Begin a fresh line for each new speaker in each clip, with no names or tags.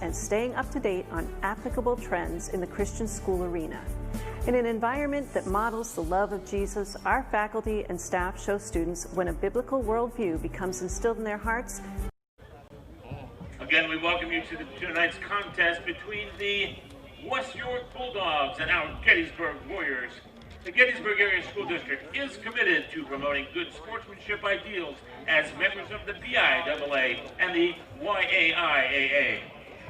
and staying up to date on applicable trends in the Christian school arena. In an environment that models the love of Jesus, our faculty and staff show students when a biblical worldview becomes instilled in their hearts.
Again, we welcome you to tonight's contest between the West York Bulldogs and our Gettysburg Warriors. The Gettysburg Area School District is committed to promoting good sportsmanship ideals as members of the BIAA and the YAIAA.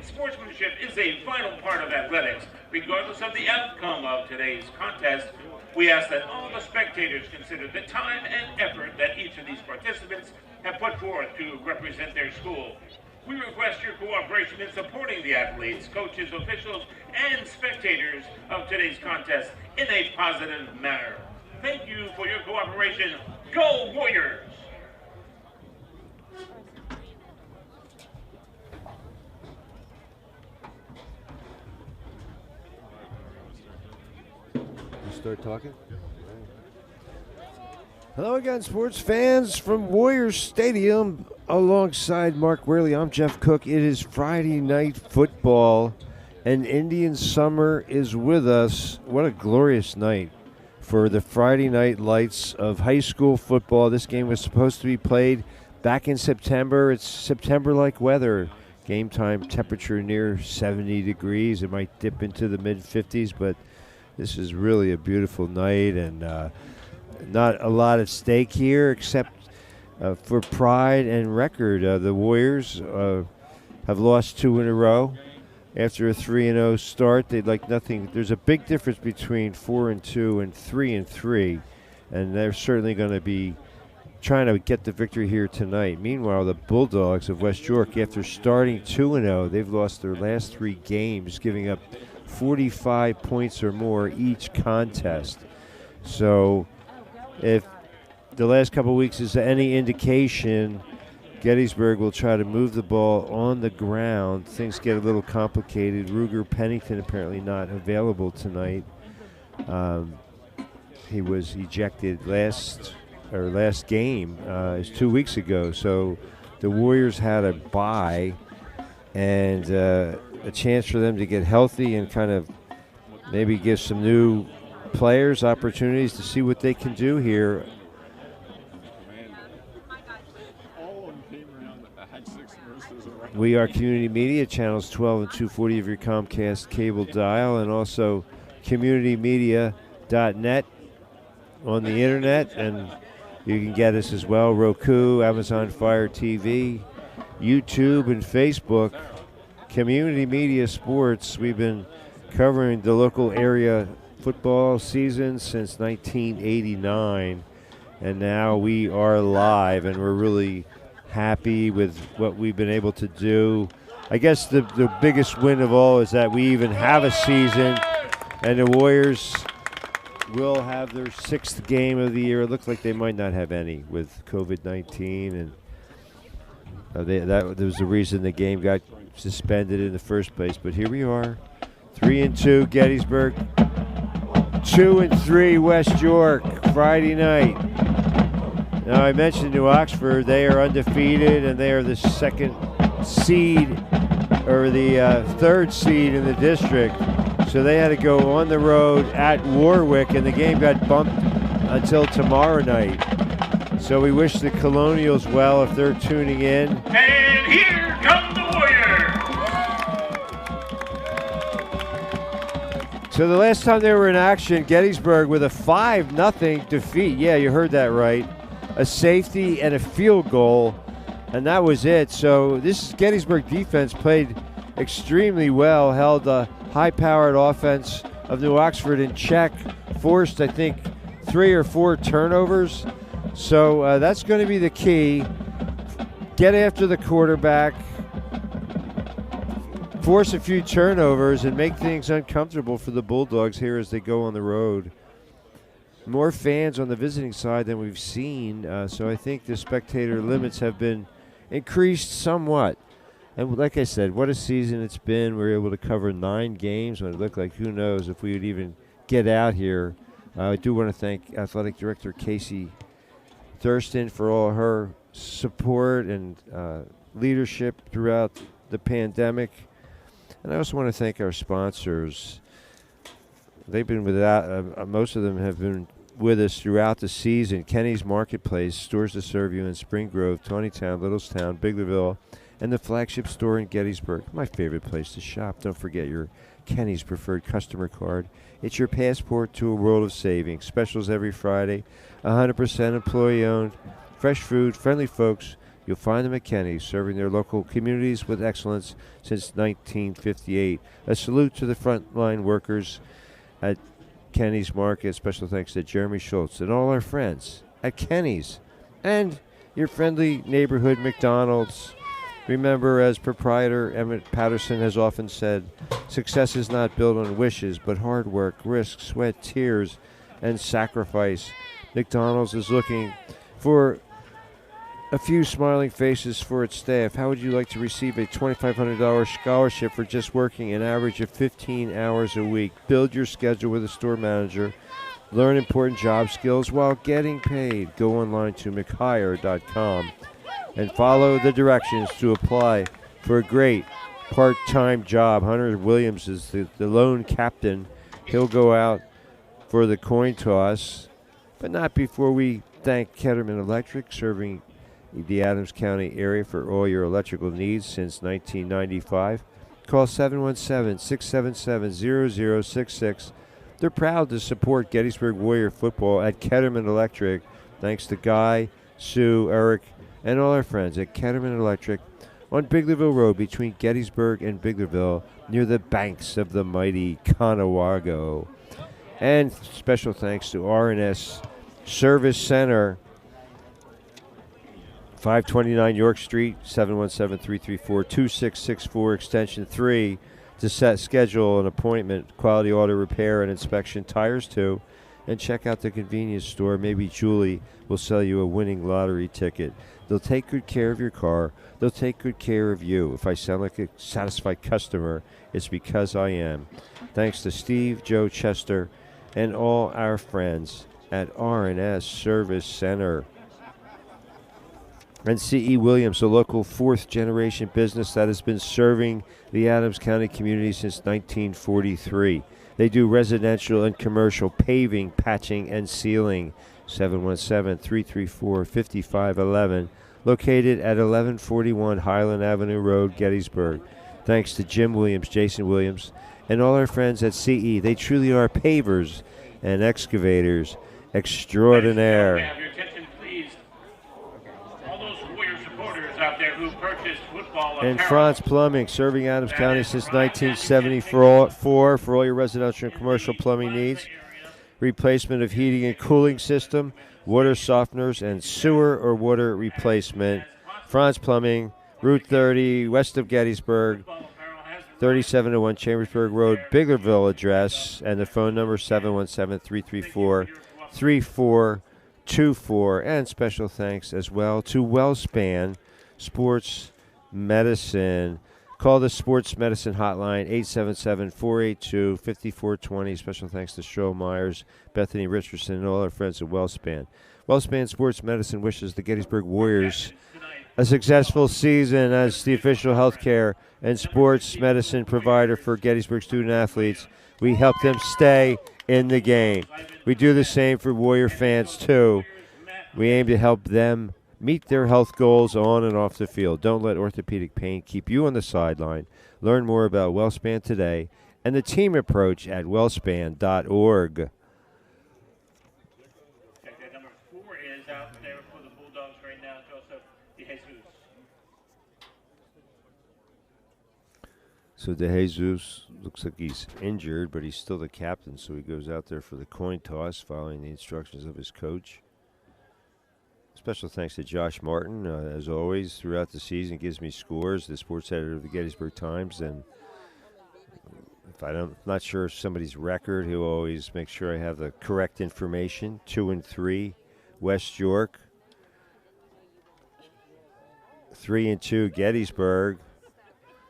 Sportsmanship is a vital part of athletics. Regardless of the outcome of today's contest, we ask that all the spectators consider the time and effort that each of these participants have put forth to represent their school. We request your cooperation in supporting the athletes, coaches, officials, and spectators of today's contest in a positive manner. Thank you for your cooperation. Go Warriors!
Start talking. Hello again, sports fans from Warriors Stadium. Alongside Mark Worley, I'm Jeff Cook. It is Friday night football, and Indian summer is with us. What a glorious night for the Friday night lights of high school football. This game was supposed to be played back in September. It's September-like weather. Game time temperature near 70 degrees. It might dip into the mid-50s, but this is really a beautiful night, and not a lot at stake here except for pride and record. The Warriors have lost 2 in a row. After a 3-0 start, they'd like nothing. There's a big difference between 4-2 and 3-3, and they're certainly going to be trying to get the victory here tonight. Meanwhile, the Bulldogs of West York, after starting 2-0, they've lost their last 3 games, giving up 45 points or more each contest. So if the last couple of weeks is any indication, Gettysburg will try to move the ball on the ground. Things get a little complicated. Ruger Pennington apparently not available tonight. He was ejected last game is 2 weeks ago. So the Warriors had a bye and a chance for them to get healthy and kind of maybe give some new players opportunities to see what they can do here. We are community media, channels 12 and 240 of your Comcast cable dial, and also communitymedia.net on the internet, and you can get us as well, Roku, Amazon Fire TV, YouTube, and Facebook. Community Media Sports, we've been covering the local area football season since 1989, and now we are live, and we're really happy with what we've been able to do. I guess the biggest win of all is that we even have a season, and the Warriors will have their 6th game of the year. It looks like they might not have any with COVID-19, and that was the reason the game got suspended in the first place. But here we are, 3-2 Gettysburg, 2-3 West York, Friday night. Now, I mentioned New Oxford. They are undefeated, and they are the 2nd seed, or the 3rd seed in the district. So they had to go on the road at Warwick, and the game got bumped until tomorrow night. So we wish the Colonials well if they're tuning in.
And here come the Warriors!
So the last time they were in action, Gettysburg with a 5-0 defeat. Yeah, you heard that right. A safety and a field goal, and that was it. So this Gettysburg defense played extremely well, held the high-powered offense of New Oxford in check, forced, I think, 3 or 4 turnovers. So that's going to be the key. Get after the quarterback, force a few turnovers, and make things uncomfortable for the Bulldogs here as they go on the road. More fans on the visiting side than we've seen, so I think the spectator limits have been increased somewhat. And like I said, what a season it's been. We were able to cover 9 games when it looked like who knows if we would even get out here. I do want to thank Athletic Director Casey Thurston for all her support and leadership throughout the pandemic. And I also want to thank our sponsors. They've been most of them have been with us throughout the season. Kenny's Marketplace, stores to serve you in Spring Grove, Tawnytown, Littlestown, Biglerville, and the flagship store in Gettysburg. My favorite place to shop. Don't forget your Kenny's preferred customer card. It's your passport to a world of savings. Specials every Friday, 100% employee-owned, fresh food, friendly folks. You'll find them at Kenny's, serving their local communities with excellence since 1958. A salute to the frontline workers at Kenny's Market. Special thanks to Jeremy Schultz and all our friends at Kenny's and your friendly neighborhood McDonald's. Remember, as proprietor Emmett Patterson has often said, success is not built on wishes, but hard work, risk, sweat, tears, and sacrifice. McDonald's is looking for a few smiling faces for its staff. How would you like to receive a $2,500 scholarship for just working an average of 15 hours a week? Build your schedule with a store manager. Learn important job skills while getting paid. Go online to mchire.com and follow the directions to apply for a great part-time job. Hunter Williams is the lone captain. He'll go out for the coin toss, but not before we thank Ketterman Electric, serving the Adams County area for all your electrical needs since 1995. Call 717-677-0066. They're proud to support Gettysburg Warrior football at Ketterman Electric, thanks to Guy, Sue, Eric, and all our friends at Ketterman Electric on Biglerville Road between Gettysburg and Biglerville, near the banks of the mighty Conewago. And special thanks to R&S Service Center, 529 York Street, 717-334-2664, extension 3, to schedule an appointment, quality auto repair and inspection, tires too, and check out the convenience store. Maybe Julie will sell you a winning lottery ticket. They'll take good care of your car. They'll take good care of you. If I sound like a satisfied customer, it's because I am. Thanks to Steve, Joe, Chester, and all our friends at R&S Service Center. And C.E. Williams, a local fourth-generation business that has been serving the Adams County community since 1943. They do residential and commercial paving, patching, and sealing. 717-334-5511, located at 1141 Highland Avenue Road, Gettysburg. Thanks to Jim Williams, Jason Williams, and all our friends at CE. They truly are pavers and excavators extraordinaire.
Have your attention, please. All those Warrior supporters out there who purchased football
And
apparel.
Franz Plumbing, serving Adams County since 1974 for all your residential and commercial plumbing needs. Replacement of heating and cooling system, water softeners, and sewer or water replacement. Franz Plumbing, Route 30, west of Gettysburg, 3701 Chambersburg Road, Biglerville address, and the phone number 717-334-3424. And special thanks as well to WellSpan Sports Medicine. Call the Sports Medicine Hotline, 877-482-5420. Special thanks to Cheryl Myers, Bethany Richardson, and all our friends at WellSpan. WellSpan Sports Medicine wishes the Gettysburg Warriors a successful season as the official healthcare and sports medicine provider for Gettysburg student-athletes. We help them stay in the game. We do the same for Warrior fans, too. We aim to help them meet their health goals on and off the field. Don't let orthopedic pain keep you on the sideline. Learn more about WellSpan today and the team approach at wellspan.org.
Number 4 is out there for the Bulldogs right now, Joseph DeJesus.
So DeJesus looks like he's injured, but he's still the captain, so he goes out there for the coin toss, following the instructions of his coach. Special thanks to Josh Martin, as always, throughout the season, gives me scores, the sports editor of the Gettysburg Times, and if I'm not sure of somebody's record, he'll always make sure I have the correct information. 2-3, West York. 3-2, Gettysburg,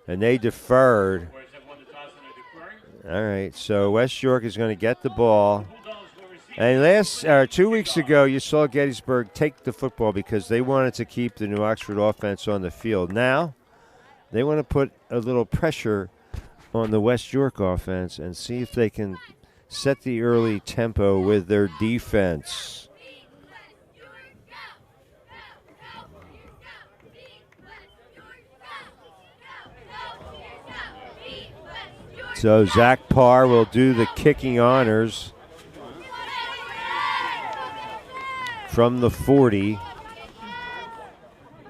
and they deferred. All right, so West York is going to get the ball. And 2 weeks ago, you saw Gettysburg take the football because they wanted to keep the New Oxford offense on the field. Now, they want to put a little pressure on the West York offense and see if they can set the early tempo with their defense. So Zach Parr will do the kicking honors from the 40.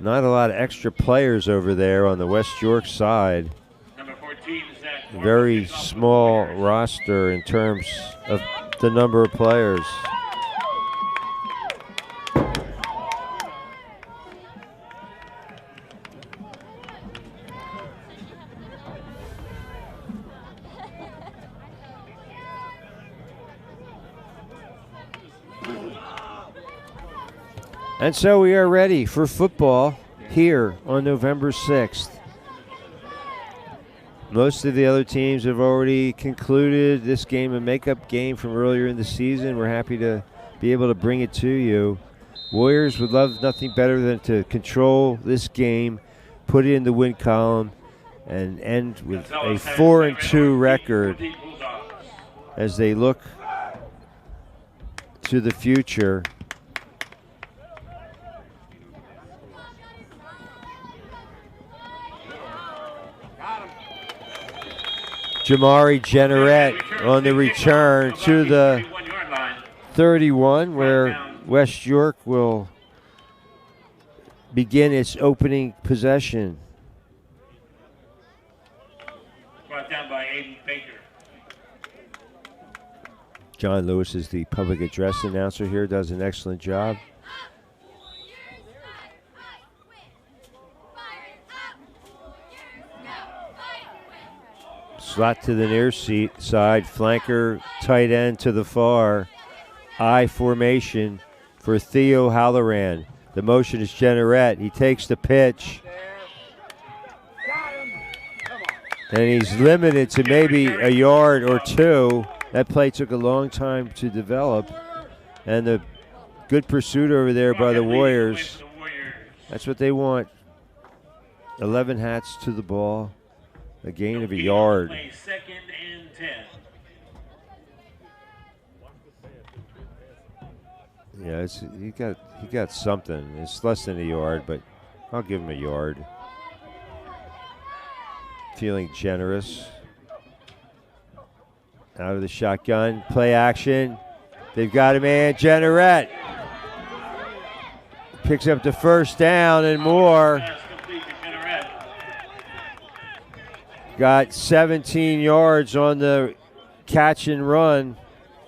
Not a lot of extra players over there on the West York side. Very small roster in terms of the number of players. And so we are ready for football here on November 6th. Most of the other teams have already concluded this game, a makeup game from earlier in the season. We're happy to be able to bring it to you. Warriors would love nothing better than to control this game, put it in the win column, and end with a 4-2 record as they look to the future. Jamari Jenneret on the return to the 31, where West York will begin its opening possession.
Brought down by Aiden Baker.
John Lewis is the public address announcer here, does an excellent job. Slot to the near side, flanker, tight end to the far. I formation for Theo Halloran. The motion is Jenneret. He takes the pitch. And he's limited to maybe a yard or two. That play took a long time to develop. And the good pursuit over there by the Warriors. That's what they want. 11 hats to the ball. A gain of a yard.
Second and 10.
Yeah, he got something. It's less than a yard, but I'll give him a yard. Feeling generous. Out of the shotgun, play action. They've got a man, Jenneret. Picks up the first down and more. Got 17 yards on the catch and run.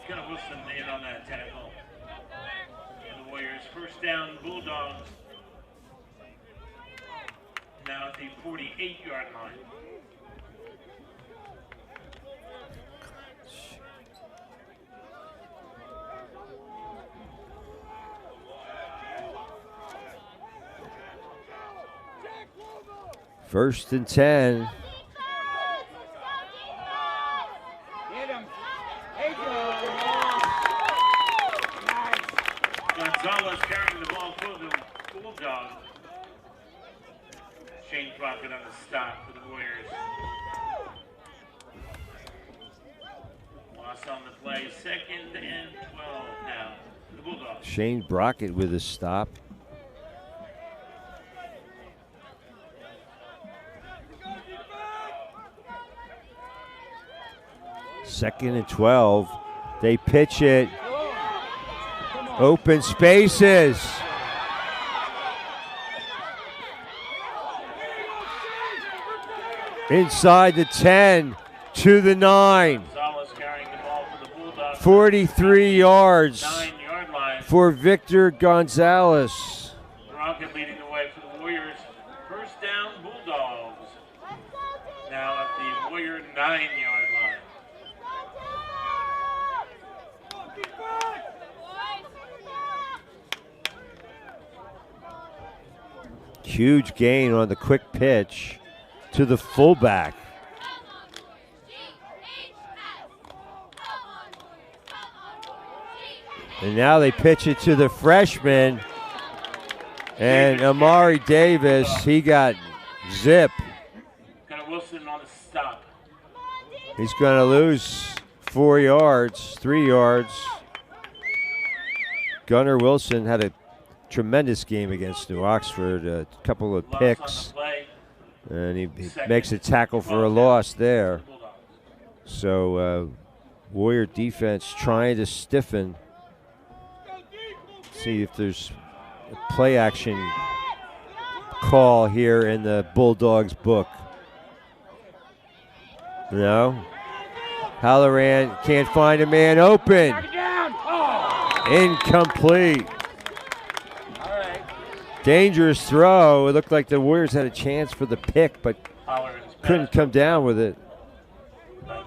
Wilson in on that tackle. The Warriors first down, Bulldogs. Now at the 48-yard line.
First and 10.
Gonzalez carrying the ball for the Bulldogs. Shane Crockett on the stop for the Warriors. Loss on the play, second and 12 now for the Bulldogs.
Shane Brockett with a stop. Second and 12. They pitch it. Open spaces. Inside the 10 to the 9. 43 yards
9-yard line
for Victor Gonzalez.
Brockett leading the way for the Warriors. First down, Bulldogs. Now at the Warrior 9-yard line.
Huge gain on the quick pitch to the fullback. And now they pitch it to the freshman. And Amari Davis, he got zip.
Got Wilson on the stop.
He's going to lose 4 yards, 3 yards. Gunnar Wilson had a tremendous game against New Oxford, a couple of picks, and he makes a tackle for a loss there. So Warrior defense trying to stiffen. See if there's a play action call here in the Bulldogs book. No. Halloran can't find a man open. Incomplete. Dangerous throw. It looked like the Warriors had a chance for the pick, but couldn't come down with it.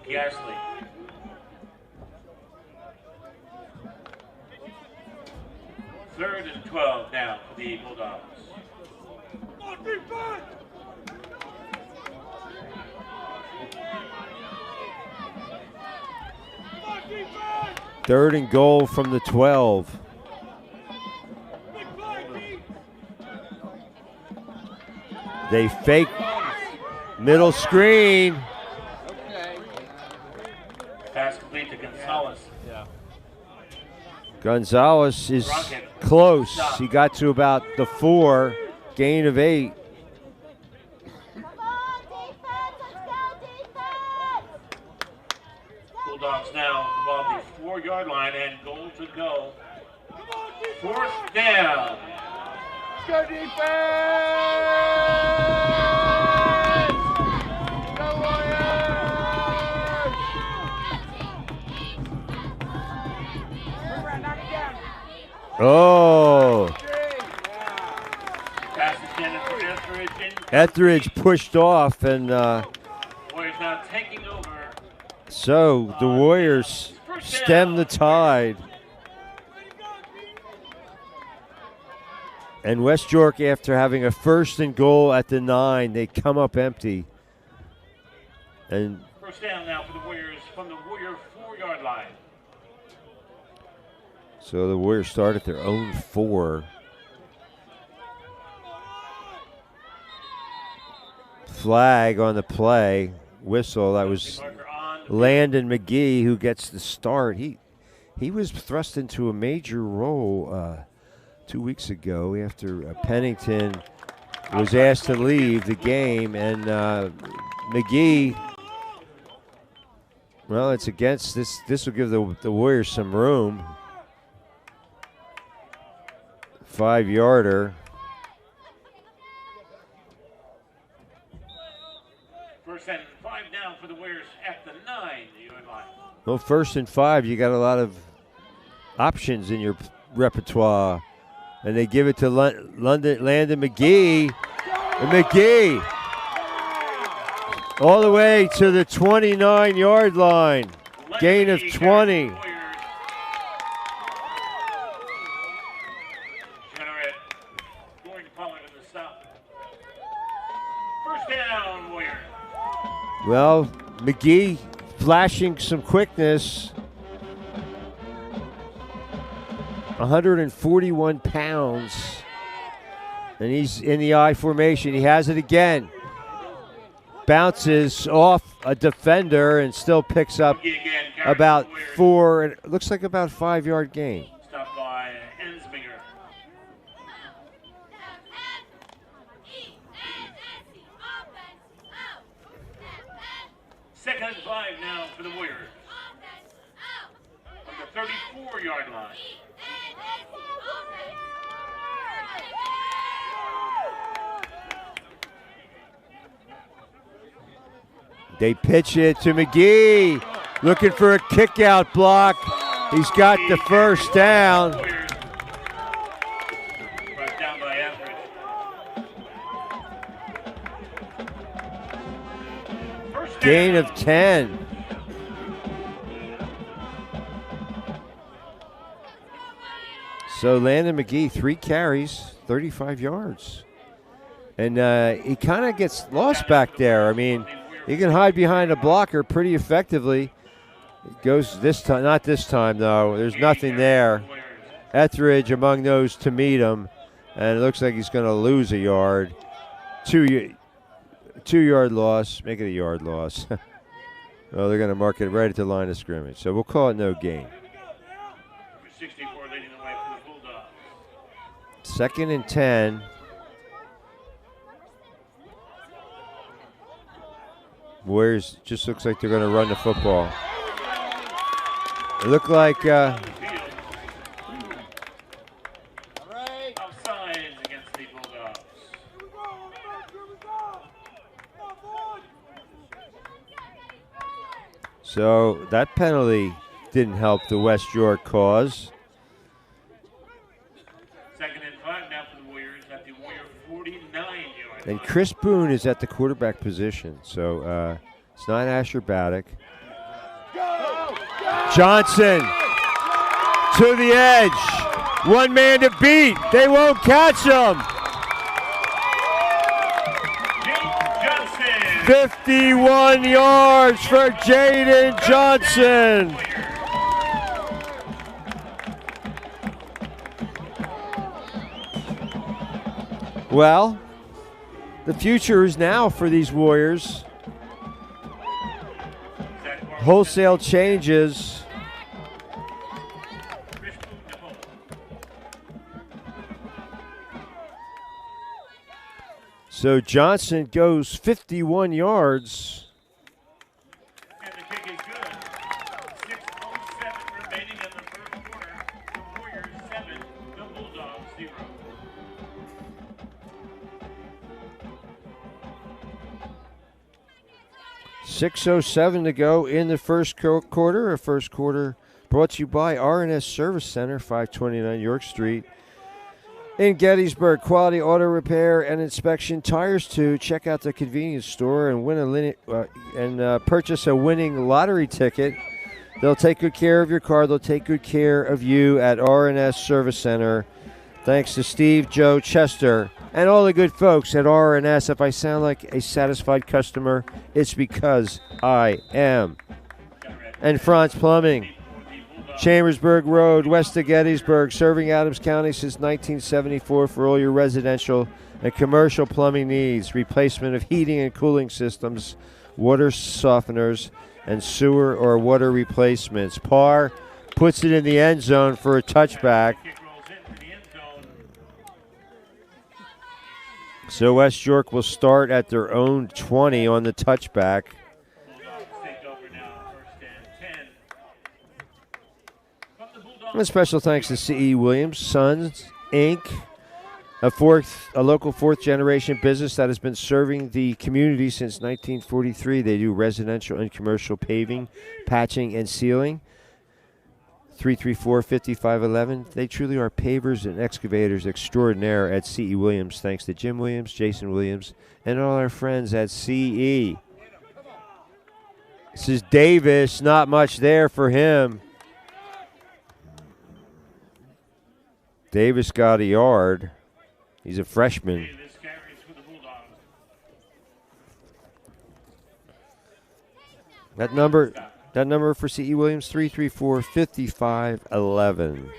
Gasly. Third and 12 now for the Bulldogs.
Third and goal from the 12. They fake middle screen.
Pass complete to Gonzalez.
Gonzalez is close. He got to about the 4, gain of 8.
Bulldogs now above the 4-yard line and goal to go. Fourth down.
Go defense! Go Warriors! Knock it down.
Oh.
Pass is intended for Etheridge.
Etheridge pushed off, and
Warriors now taking over.
so the Warriors stem the tide. And West York, after having a first and goal at the 9, they come up empty. And
First down now for the Warriors from the Warrior 4-yard line.
so the Warriors start at their own 4. Flag on the play. Whistle. That was Landon McGee who gets the start. He was thrust into a major role 2 weeks ago after Pennington was asked to leave the game, and McGee, well, it's against this. This will give the Warriors some room. 5-yarder.
First and 5 down for the Warriors at the 9-yard line.
Well, 1st and 5, you got a lot of options in your repertoire. And they give it to Landon McGee. And McGee all the way to the 29-yard line. Gain of 20.
First down, Warriors.
Well, McGee flashing some quickness. 141 pounds, and he's in the I formation. He has it again. Bounces off a defender and still picks up about 4, and it looks like about 5-yard gain.
Stopped by Ensminger. Second and 5 now for the Warriors. From the 34-yard line.
They pitch it to McGee, looking for a kick-out block. He's got the first down.
Brought down by Etheridge. First down.
Gain of 10. So Landon McGee, 3 carries, 35 yards. And he kind of gets lost back there. I mean, he can hide behind a blocker pretty effectively. It goes this time, not this time though. There's nothing there. Etheridge among those to meet him, and it looks like he's going to lose a yard. 2-yard loss, make it a yard loss. Oh, they're going to mark it right at the line of scrimmage. So we'll call it no gain.
Number 64 leading the way for the Bulldogs.
2nd and 10. Warriors just looks like they're going to run the football. It looked like
Offsides against the Bulldogs.
so that penalty didn't help the West York cause.
2nd and 5 now for the Warriors at the Warrior 49-yard
And
line.
Chris Boone is at the quarterback position, so it's not Asher Baddock. Johnson to the edge. One man to beat. They won't catch him.
Jaden Johnson.
51 yards for Jaden Johnson. Well, the future is now for these Warriors. Wholesale changes. So Johnson goes 51 yards.
And the kick is good. 6:07 remaining in the first quarter. The Warriors 7, the Bulldogs 0.
.607 to go in the first quarter. A first quarter brought to you by R&S Service Center, 529 York Street. In Gettysburg, quality auto repair and inspection. Tires too. Check out the convenience store and purchase a winning lottery ticket. They'll take good care of your car. They'll take good care of you at R&S Service Center. Thanks to Steve, Joe, Chester, and all the good folks at R&S. If I sound like a satisfied customer, it's because I am. And Franz Plumbing. Chambersburg Road, west of Gettysburg, serving Adams County since 1974 for all your residential and commercial plumbing needs, replacement of heating and cooling systems, water softeners, and sewer or water replacements. Parr puts it in the end zone for a touchback. So West York will start at their own 20 on the touchback. And special thanks to C.E. Williams, Sons, Inc., a local fourth-generation business that has been serving the community since 1943. They do residential and commercial paving, patching, and sealing. 334-5511. They truly are pavers and excavators extraordinaire at C.E. Williams. Thanks to Jim Williams, Jason Williams, and all our friends at C.E. This is Davis. Not much there for him. Davis got a yard. He's a freshman. That number for C.E. Williams, 334-5511.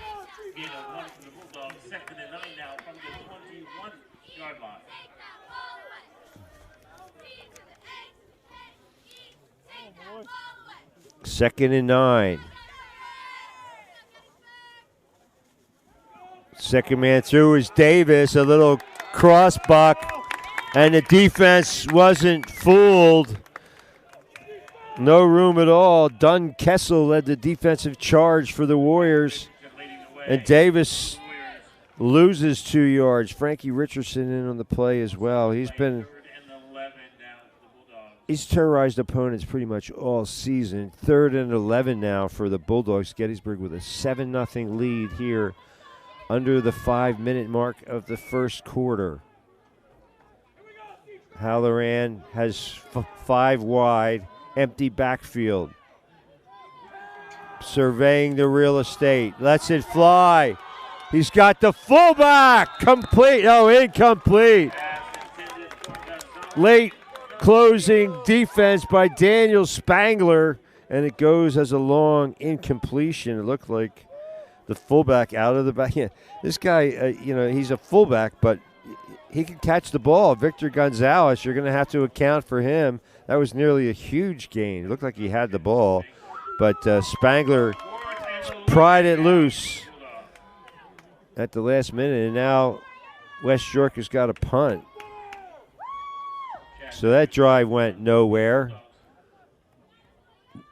Second and 9. Second man through is Davis, a little cross buck, and the defense wasn't fooled. No room at all. Dunn Kessel led the defensive charge for the Warriors, and Davis loses 2 yards. Frankie Richardson in on the play as well. He's terrorized opponents pretty much all season. 3rd and 11 now for the Bulldogs. Gettysburg with a 7-0 lead here under the 5-minute mark of the first quarter. Halloran has 5 wide, empty backfield. Surveying the real estate, lets it fly. He's got the fullback, complete, incomplete. Late closing defense by Daniel Spangler, and it goes as a long incompletion. It looked like the fullback out of the back. Yeah, this guy, he's a fullback, but he can catch the ball. Victor Gonzalez, you're going to have to account for him. That was nearly a huge gain. It looked like he had the ball, but Spangler pried it loose at the last minute, and now West York has got a punt. So that drive went nowhere.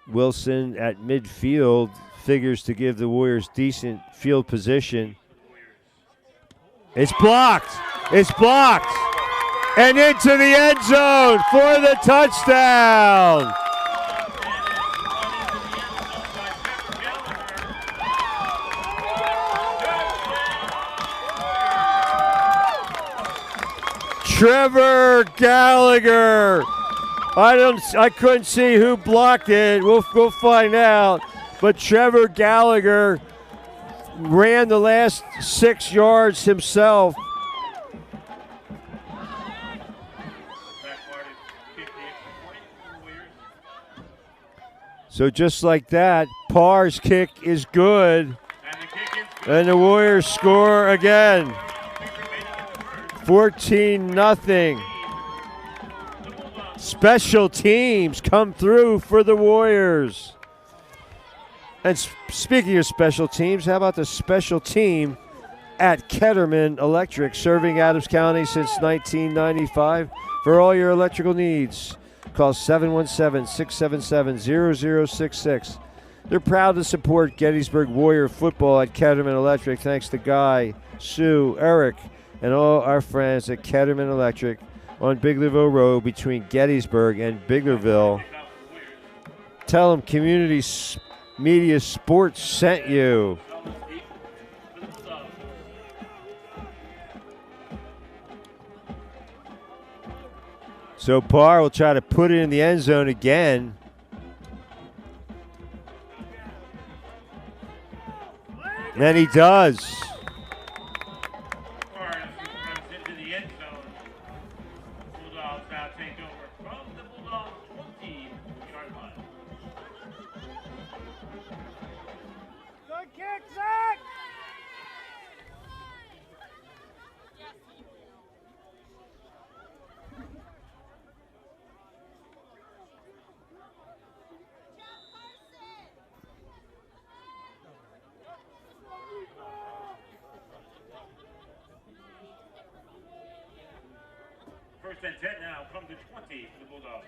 Wilson at midfield figures to give the Warriors decent field position. It's blocked. It's blocked. And into the end zone for the touchdown. Trevor Gallagher. I couldn't see who blocked it. We'll find out. But Trevor Gallagher ran the last 6 yards himself. So just like that, Parr's kick is good. And the Warriors score again. 14-0. Special teams come through for the Warriors. And speaking of special teams, how about the special team at Ketterman Electric, serving Adams County since 1995 for all your electrical needs. Call 717-677-0066. They're proud to support Gettysburg Warrior football at Ketterman Electric, thanks to Guy, Sue, Eric, and all our friends at Ketterman Electric on Biglerville Road between Gettysburg and Biglerville. Tell them Community Media Sports sent you. So Parr will try to put it in the end zone again. And he does.
Into the end zone. Bulldogs now take over from the Bulldogs 20-yard line.
Good kick, Zach!
First and 10 now from the 20 for the Bulldogs.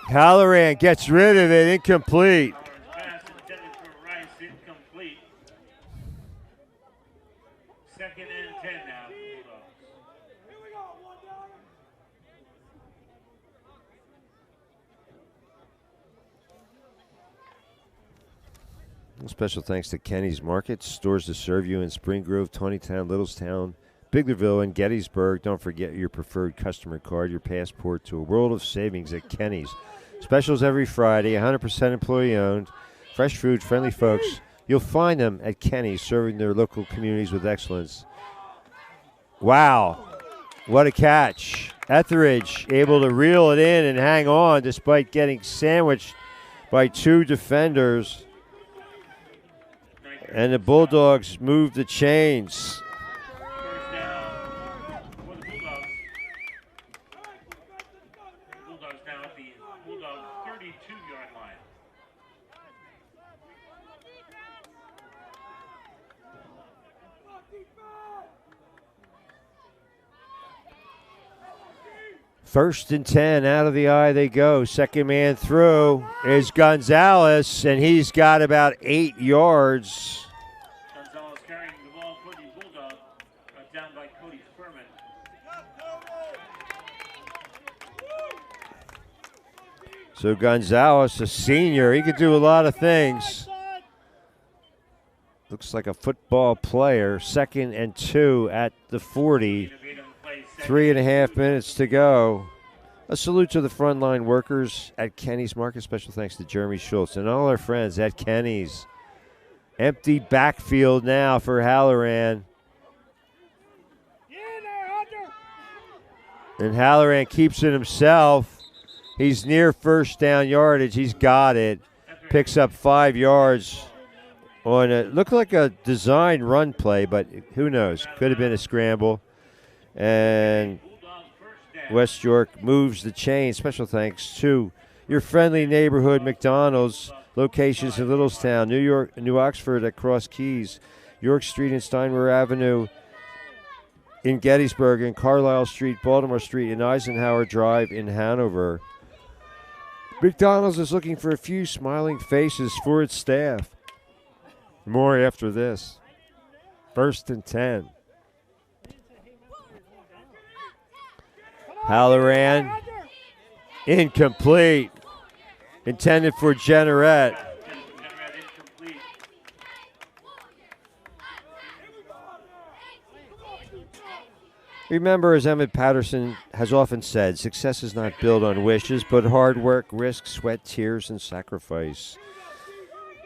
Halloran gets rid of it, incomplete.
Pass intended for Rice, incomplete. Second and 10 now for the Bulldogs.
Special thanks to Kenny's Market, stores to serve you in Spring Grove, Tawnytown, Littlestown, Biglerville, and Gettysburg. Don't forget your preferred customer card, your passport to a world of savings at Kenny's. Specials every Friday, 100% employee-owned, fresh food, friendly folks. You'll find them at Kenny's, serving their local communities with excellence. Wow, what a catch. Etheridge able to reel it in and hang on despite getting sandwiched by two defenders. And the Bulldogs move the chains.
First down for the Bulldogs. Bulldogs now at the Bulldog 32-yard line.
First and 10, out of the eye they go. Second man through is Gonzalez, and he's got about 8 yards.
Gonzalez carrying the ball for the Bulldogs, down by Cody Furman.
So Gonzalez, a senior, he could do a lot of things. Looks like a football player. Second and 2 at the 40. 3.5 minutes to go. A salute to the frontline workers at Kenny's Market. Special thanks to Jeremy Schultz and all our friends at Kenny's. Empty backfield now for Halloran. And Halloran keeps it himself. He's near first down yardage. He's got it. Picks up 5 yards on it looked like a design run play, but who knows? Could have been a scramble. And West York moves the chain. Special thanks to your friendly neighborhood McDonald's locations in Littlestown, New York, New Oxford at Cross Keys, York Street and Steinmore Avenue in Gettysburg, and Carlisle Street, Baltimore Street, and Eisenhower Drive in Hanover. McDonald's is looking for a few smiling faces for its staff. More after this. 1st and 10. Halloran. Incomplete. Intended for Jenneret. Remember, as Emmett Patterson has often said, success is not built on wishes, but hard work, risk, sweat, tears, and sacrifice.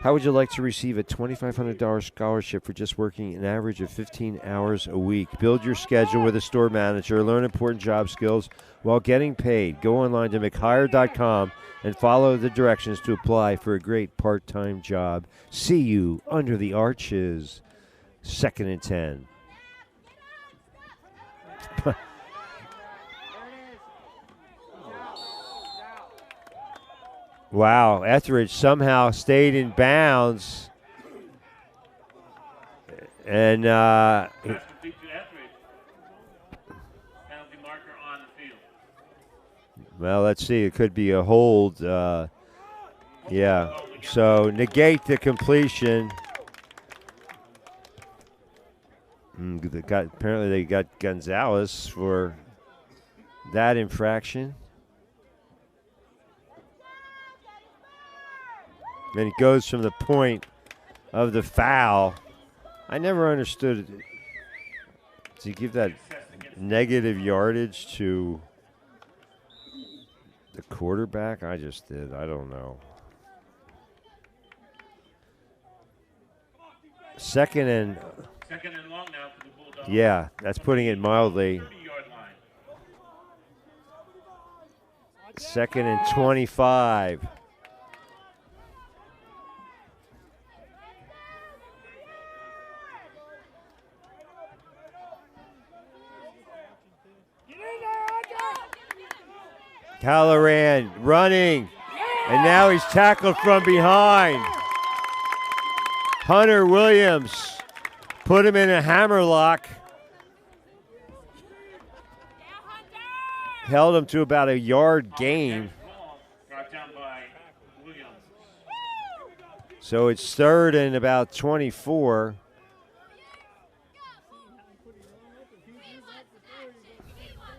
How would you like to receive a $2,500 scholarship for just working an average of 15 hours a week? Build your schedule with a store manager. Learn important job skills while getting paid. Go online to mchire.com and follow the directions to apply for a great part-time job. See you under the arches. 2nd and 10. Wow, Etheridge somehow stayed in bounds. And
Penalty marker on the field.
Well, let's see. It could be a hold. Yeah. So negate the completion. Apparently they got Gonzalez for that infraction. And it goes from the point of the foul. I never understood it. To give that negative yardage to the quarterback? I just did. I don't know. 2nd and
long now for the Bulldogs.
yeah, that's putting it mildly.
30-yard line.
2nd and 25. Halloran running, and now he's tackled from behind. Hunter Williams put him in a hammerlock. Held him to about a yard gain.
Brought down by Williams.
So it's 3rd and about 24.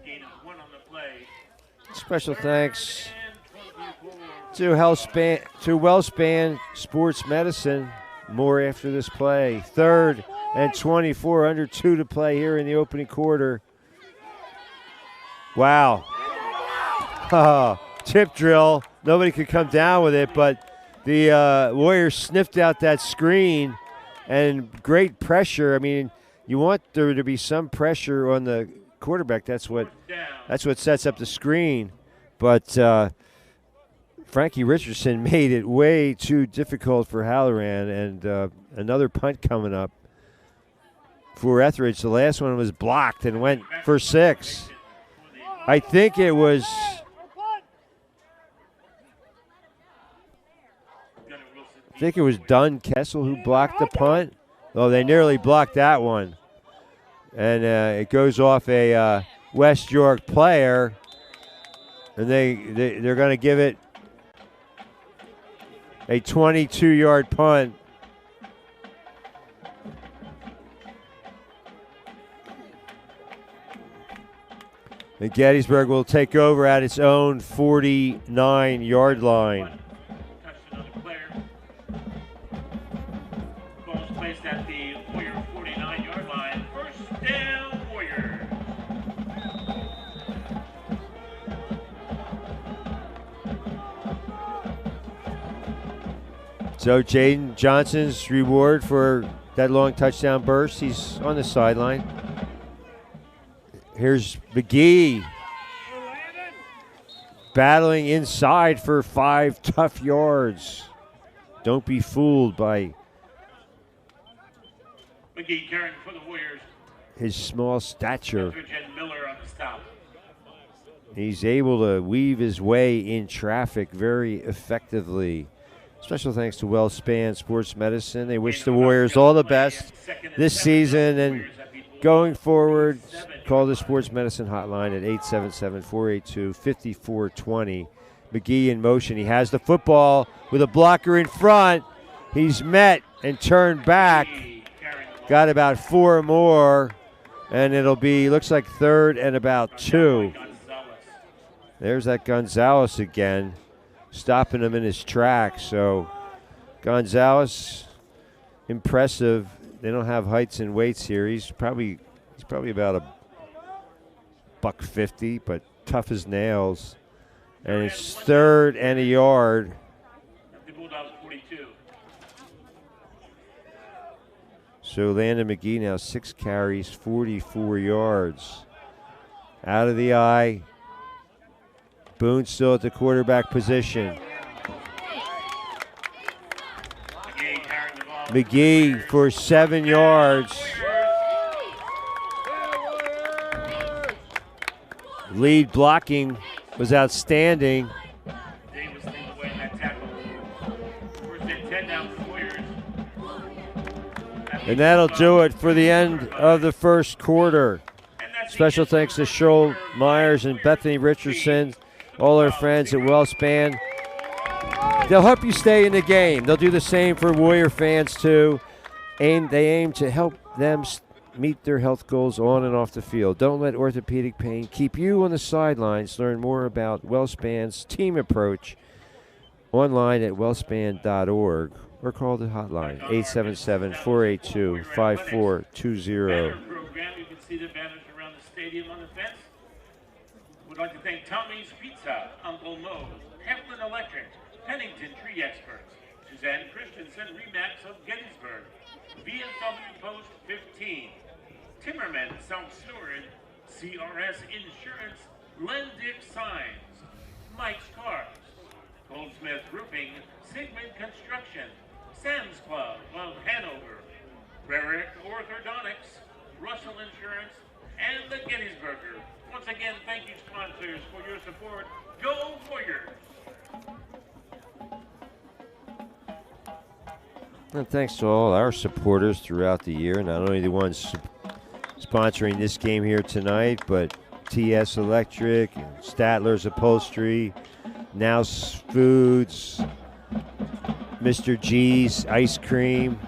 Gain of 1 on the play.
Special thanks to Wellspan Sports Medicine. More after this play. 3rd and 24, under 2 to play here in the opening quarter. Wow. Tip drill. Nobody could come down with it, but the Warriors sniffed out that screen, and great pressure. I mean, you want there to be some pressure on the quarterback. That's what sets up the screen. But Frankie Richardson made it way too difficult for Halloran, and another punt coming up for Etheridge. The last one was blocked and went for 6. I think it was Dunn Kessel who blocked the punt. Oh, they nearly blocked that one. And it goes off a West York player, and they're going to give it a 22-yard punt. And Gettysburg will take over at its own 49-yard line.
Touched another player. Ball's placed at the Warrior 49-yard line. 1st down, Warriors.
So Jaden Johnson's reward for that long touchdown burst. He's on the sideline. Here's McGee battling inside for 5 tough yards. Don't be fooled by
McGee carrying for the Warriors.
His small stature.
Etheridge and Miller on the stop.
He's able to weave his way in traffic very effectively. Special thanks to WellSpan Sports Medicine. They wish the Warriors all the best this season and going forward. Call the Sports Medicine hotline at 877-482-5420. McGee in motion. He has the football with a blocker in front. He's met and turned back. Got about 4 more, and it'll be, looks like 3rd and about 2. There's that Gonzalez again, stopping him in his tracks. So Gonzalez, impressive. They don't have heights and weights here. He's probably about $150, but tough as nails. And it's 3rd and a yard.
The Bulldogs 42.
So Landon McGee now 6 carries, 44 yards. Out of the eye. Boone still at the quarterback position. McGee for 7 yards. Lead blocking was outstanding.
Davis leading the way in that tackle. First and 10 now for the Warriors.
And that'll do it for the end of the first quarter. Special thanks to Shoal Myers and Bethany Richardson, all our friends at WellSpan. They'll help you stay in the game. They'll do the same for Warrior fans too. They aim to help them meet their health goals on and off the field. Don't let orthopedic pain keep you on the sidelines. Learn more about WellSpan's team approach online at wellspan.org or call the hotline 877-482-5420.
Program, you can see the banners around the stadium on the fence. We'd like to thank Tommy's Pizza, Uncle Moe's, Heflin Electric, Pennington Tree Experts, Suzanne Christensen, Remax of Gettysburg, BMW Post 15, Timmerman Self-Storage, CRS Insurance, Lendick Signs, Mike's Cars, Goldsmith Roofing, Sigmund Construction, Sam's Club of Hanover, Rarick Orthodontics, Russell Insurance, and the Gettysburger. Once again, thank you, sponsors, for your support. Go Warriors!
And thanks to all our supporters throughout the year, not only the ones sponsoring this game here tonight, but TS Electric, and Statler's Upholstery, Nouse Foods, Mr. G's Ice Cream,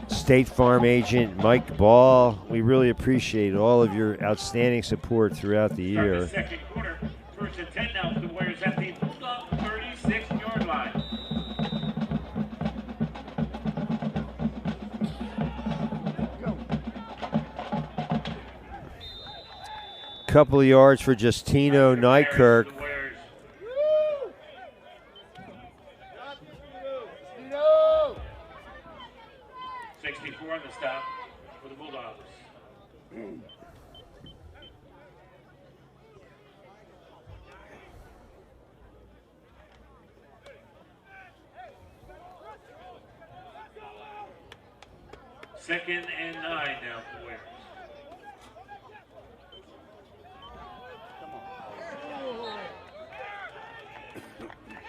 State Farm agent Mike Ball. We really appreciate all of your outstanding support throughout the year.
Second quarter, 1st and 10 now for the Warriors at the Bulldog 36-yard line.
Couple of yards for Justino Nykirk.
64 on the stop for the Bulldogs. Second and 9 now for the Warriors.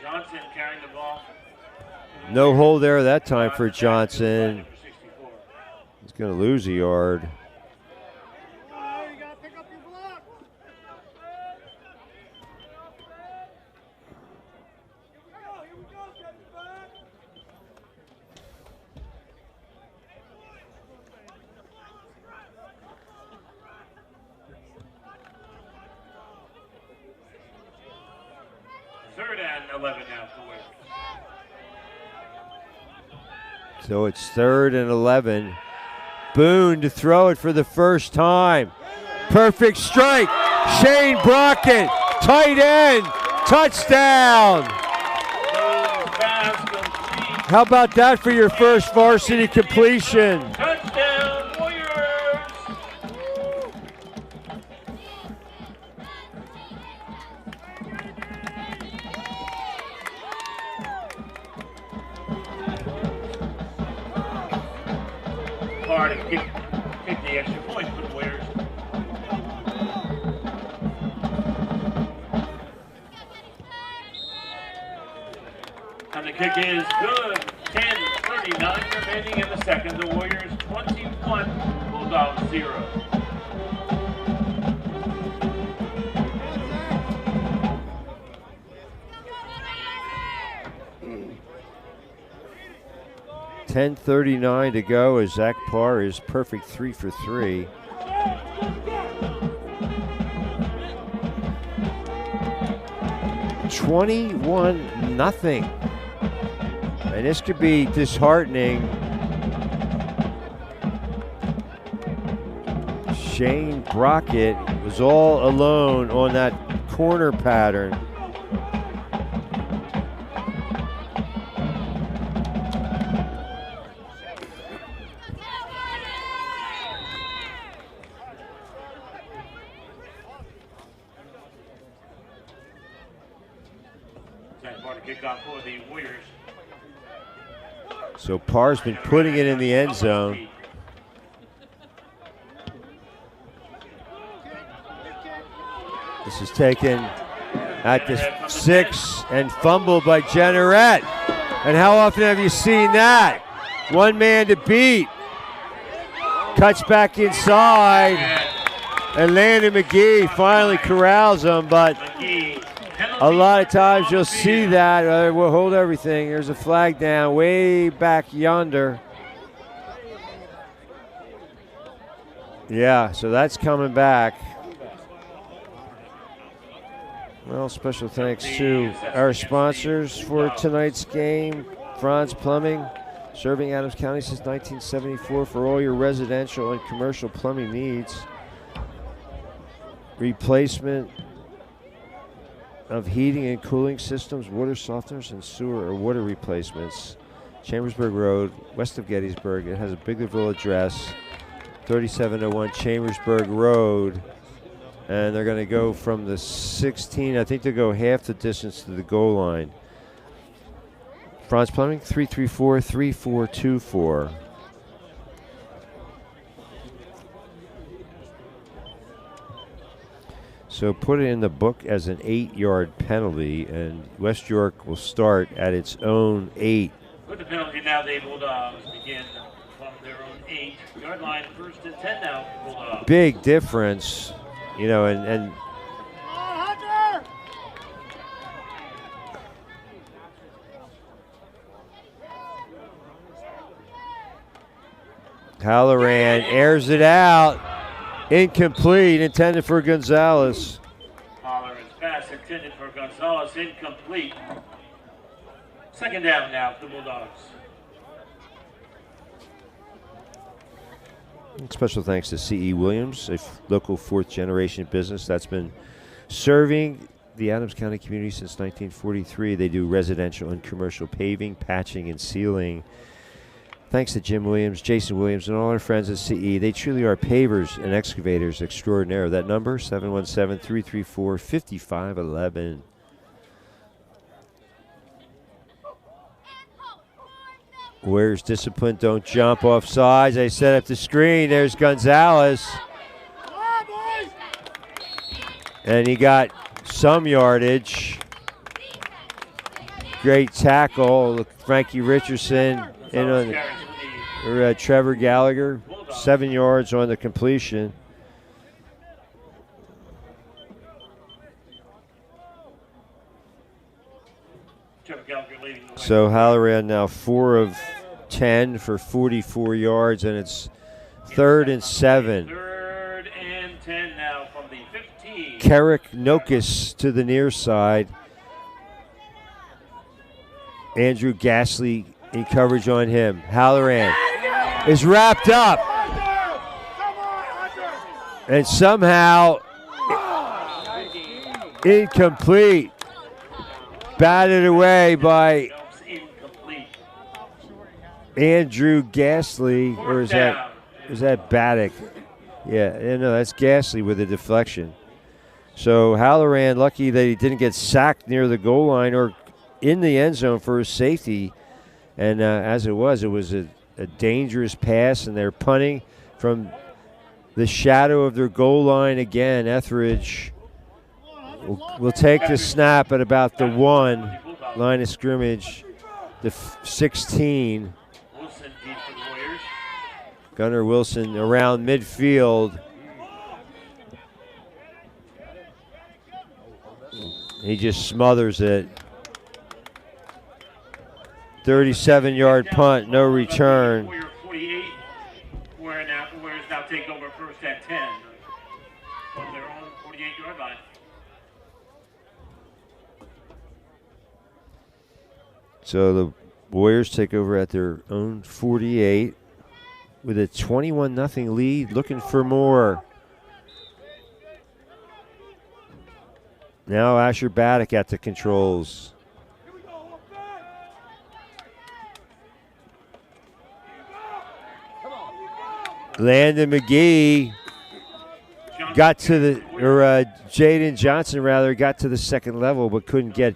Johnson carrying the ball.
No hold there that time for Johnson. He's going to lose a yard.
You gotta pick up your block. Here we go, Gettysburg.
Third and 11 now for the Warriors.
So it's 3rd and 11. Boone to throw it for the first time. Perfect strike. Shane Brockett, tight end, touchdown. How about that for your first varsity completion?
Touchdown, Warriors! kick is good. 10:39 remaining in the second. The Warriors 21, Bulldogs 0.
.10:39 to go as Zach Parr is perfect 3 for 3. $21-0. And this could be disheartening. Shane Brockett was all alone on that corner pattern.
Kickoff for the Warriors.
So Parr's been putting it in the end zone. This is taken at the 6 and fumbled by Jenneret. And how often have you seen that? One man to beat. Cuts back inside. And Landon McGee finally corrals him, but a lot of times you'll see that. We'll hold everything. There's a flag down way back yonder. Yeah, so that's coming back. Well, special thanks to our sponsors for tonight's game. Franz Plumbing, serving Adams County since 1974 for all your residential and commercial plumbing needs. Replacement of heating and cooling systems, water softeners, and sewer or water replacements. Chambersburg Road, west of Gettysburg. It has a Biglerville address, 3701 Chambersburg Road. And they're going to go from the 16, I think they'll go half the distance to the goal line. Franz Plumbing, 334-3424. So put it in the book as an 8-yard penalty, and West York will start at its own 8.
With the penalty now, the Bulldogs begin from their own 8-yard line. 1st and 10 now for Bulldogs.
Big difference, you know, and Halloran airs it out. Incomplete, intended for Gonzalez.
Halloran's pass intended for Gonzalez, incomplete. 2nd down now for the Bulldogs.
Special thanks to C.E. Williams, a local 4th-generation business that's been serving the Adams County community since 1943. They do residential and commercial paving, patching, and sealing. Thanks to Jim Williams, Jason Williams, and all our friends at CE. They truly are pavers and excavators extraordinaire. That number, 717-334-5511. Warriors discipline, don't jump off sides. They set up the screen. There's Gonzalez. And he got some yardage. Great tackle. Frankie Richardson in on Trevor Gallagher. 7 yards on the completion. So Halloran now 4 of 10 for 44 yards, and it's 3rd and 7.
3rd and 10 now from the 15.
Carrick Nokus to the near side. Andrew Gasly in coverage on him. Halloran is wrapped up. And somehow incomplete. Batted away by Andrew Gasly, or is that Baddock? Yeah, no, that's Gasly with a deflection. So Halloran, lucky that he didn't get sacked near the goal line or in the end zone for his safety. And as it was a dangerous pass, and they're punting from the shadow of their goal line again. Etheridge will take the snap at about the 1 line of scrimmage. the 16.
Wilson deep for the Warriors.
Gunnar Wilson around midfield. He just smothers it. 37-yard punt, no return.
Warrior 48. Warriors now take over first at 10 from their own 48-yard line.
So the Warriors take over at their own 48 with a 21-0 lead, looking for more. Now Asher Baddock at the controls. Landon McGee got to the, Jaden Johnson rather, got to the second level but couldn't get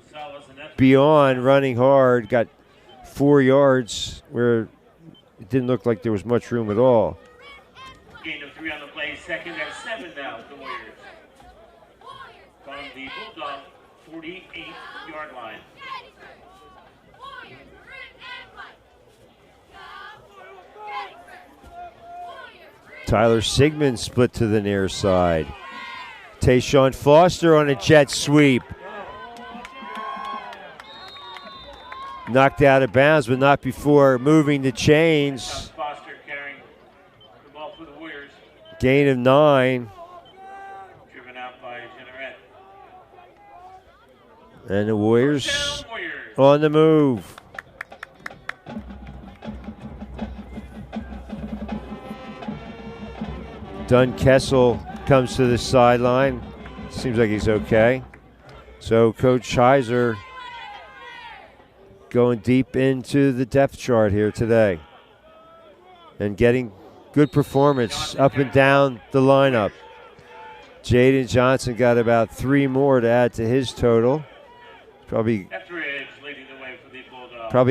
beyond, running hard, got 4 yards where it didn't look like there was much room at all.
Gain of 3 on the play, second and 7 now for the Warriors. From the Bulldog 48-yard line.
Tyler Sigmund split to the near side. Tayshawn Foster on a jet sweep. Knocked out of bounds, but not before moving the chains.
Foster carrying the ball for the Warriors.
Gain of 9.
Driven out by Jenneret.
And the Warriors on the move. Dunn Kessel comes to the sideline. Seems like he's okay. So Coach Heiser going deep into the depth chart here today and getting good performance up and down the lineup. Jaden Johnson got about 3 more to add to his total. Probably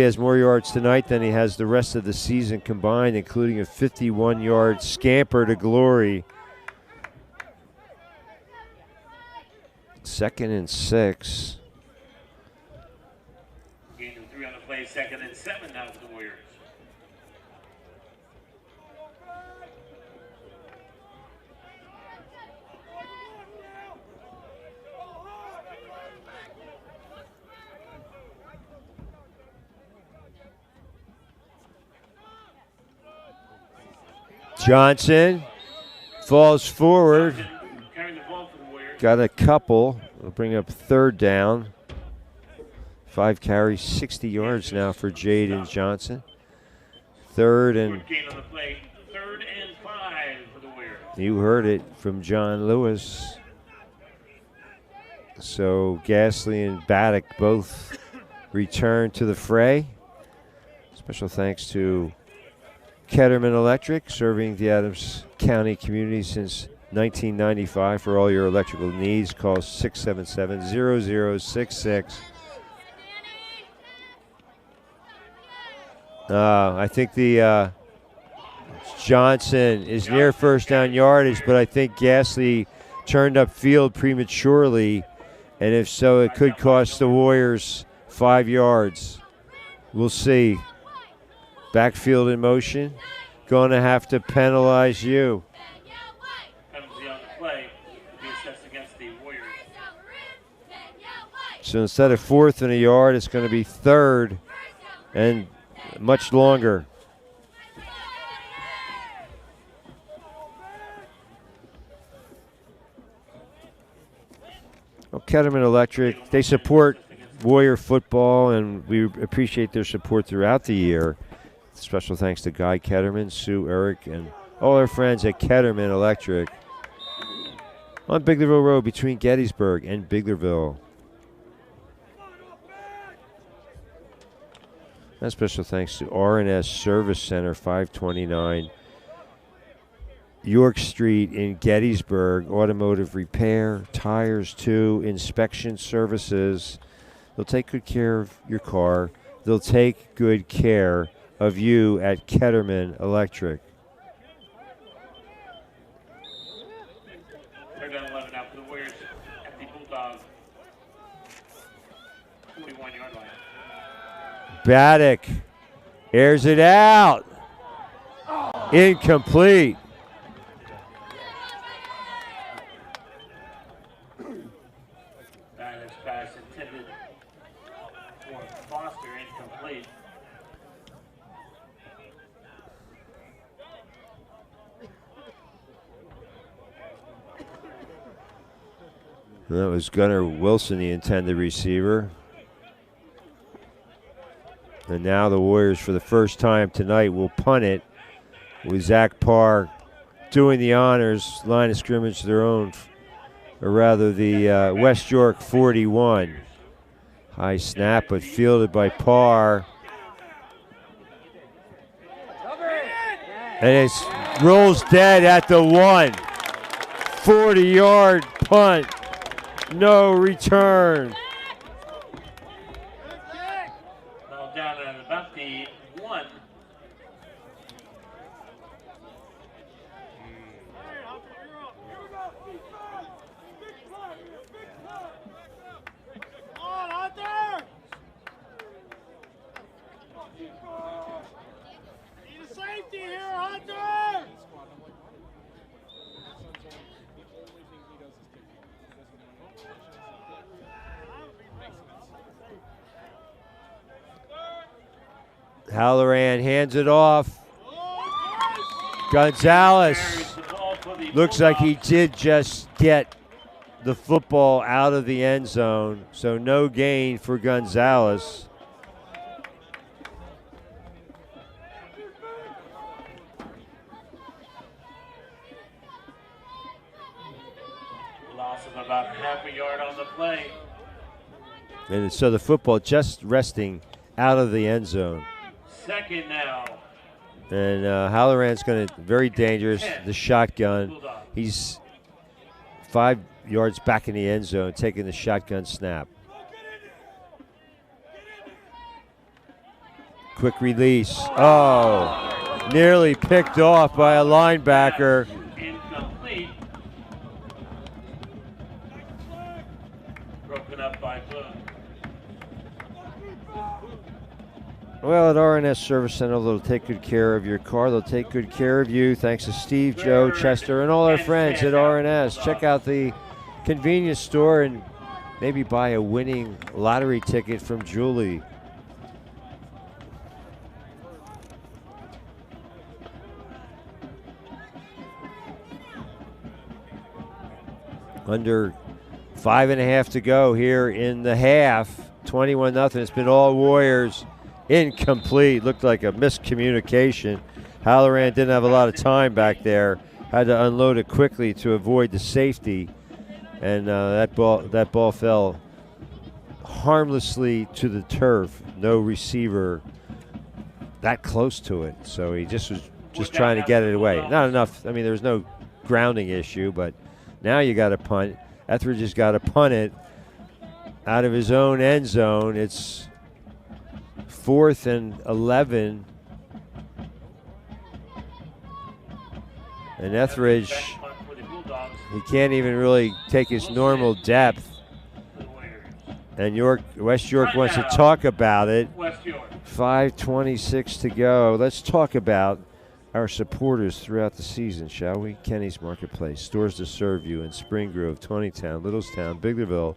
has more yards tonight than he has the rest of the season combined, including a 51-yard scamper to glory. 2nd and 6.
Gain of 3 on the play, 2nd and 7 now for the Warriors.
Johnson falls forward. Got a couple. We'll bring up 3rd down. 5 carries, 60 yards now for Jaden Johnson. 3rd and
5 for the Warriors.
You heard it from John Lewis. So Gasly and Baddock both return to the fray. Special thanks to Ketterman Electric, serving the Adams County community since 1995. For all your electrical needs, call 677-0066. I think the Johnson is near first down yardage, but I think Gasly turned up field prematurely, and if so, it could cost the Warriors 5 yards. We'll see. Backfield in motion. Going to have to penalize you.
Penalty on the play to be assessed against the Warriors.
So instead of 4th and a yard, it's going to be 3rd and much longer. Well, Ketterman Electric, they support Warrior football, and we appreciate their support throughout the year. Special thanks to Guy Ketterman, Sue, Eric, and all our friends at Ketterman Electric on Biglerville Road between Gettysburg and Biglerville. And special thanks to R&S Service Center, 529 York Street in Gettysburg. Automotive repair, tires too, inspection services. They'll take good care of your car. They'll take good care of you at Ketterman Electric.
They're going to 11 out for the Warriors at the Bulldogs 41-yard line.
Baddock airs it out. Incomplete.
Baddock's pass intended for Foster, incomplete.
That was Gunnar Wilson, the intended receiver. And now the Warriors, for the first time tonight, will punt it with Zach Parr doing the honors. Line of scrimmage their own, or rather the West York 41. High snap, but fielded by Parr. And it rolls dead at the 1. 40-yard punt. No return.
Well, down at about the 1.
Come on, Hunter! Need a safety here, Hunter!
Halloran hands it off. Gonzalez looks like he did just get the football out of the end zone, so no gain for Gonzalez.
Loss of about half a yard on the play.
And so the football just resting out of the end zone.
Second now.
And Halloran's going to, very dangerous, the shotgun. He's 5 yards back in the end zone, taking the shotgun snap. Quick release. Oh, nearly picked off by a linebacker.
Incomplete. Broken up by Boone.
Well, at RNS Service Center, they'll take good care of your car. They'll take good care of you. Thanks to Steve, Joe, Chester, and all our friends at RNS. Check out the convenience store and maybe buy a winning lottery ticket from Julie. Under 5.5 to go here in the half. 21-0. It's been all Warriors. Incomplete. Looked like a miscommunication. Halloran didn't have a lot of time back there. Had to unload it quickly to avoid the safety. And that ball fell harmlessly to the turf. No receiver that close to it. So he just was trying to get it away. Not enough. I mean, there was no grounding issue, but now you got to punt. Etheridge has got to punt it out of his own end zone. It's 4th and 11. And Etheridge, he can't even really take his normal depth. And West York wants to talk about it. 5:26 to go. Let's talk about our supporters throughout the season, shall we? Kenny's Marketplace, stores to serve you in Spring Grove, Tonytown, Littlestown, Biglerville,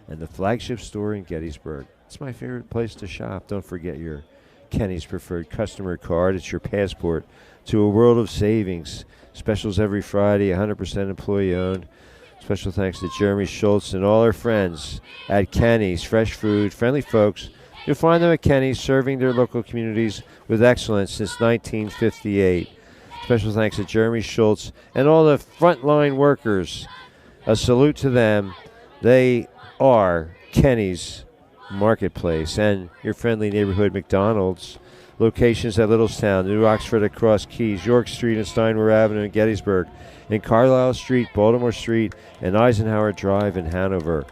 and the flagship store in Gettysburg. It's my favorite place to shop. Don't forget your Kenny's Preferred Customer Card. It's your passport to a world of savings. Specials every Friday, 100% employee-owned. Special thanks to Jeremy Schultz and all our friends at Kenny's. Fresh food, friendly folks. You'll find them at Kenny's, serving their local communities with excellence since 1958. Special thanks to Jeremy Schultz and all the frontline workers. A salute to them. They are Kenny's Marketplace and your friendly neighborhood McDonald's. Locations at Littlestown, New Oxford at Cross Keys, York Street and Steinmore Avenue in Gettysburg, in Carlisle Street, Baltimore Street, and Eisenhower Drive in Hanover.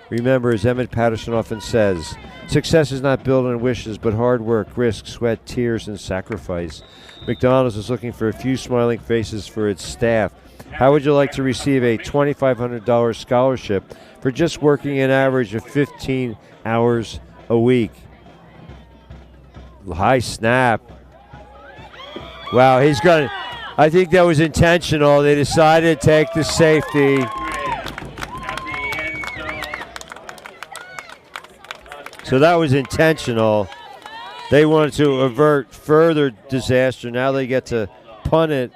Remember, as Emmett Patterson often says, success is not built on wishes, but hard work, risk, sweat, tears, and sacrifice. McDonald's is looking for a few smiling faces for its staff. How would you like to receive a $2,500 scholarship for just working an average of 15 hours a week? High snap. Wow, he's going to, I think that was intentional. They decided to take the safety. So that was intentional. They wanted to avert further disaster. Now they get to punt it,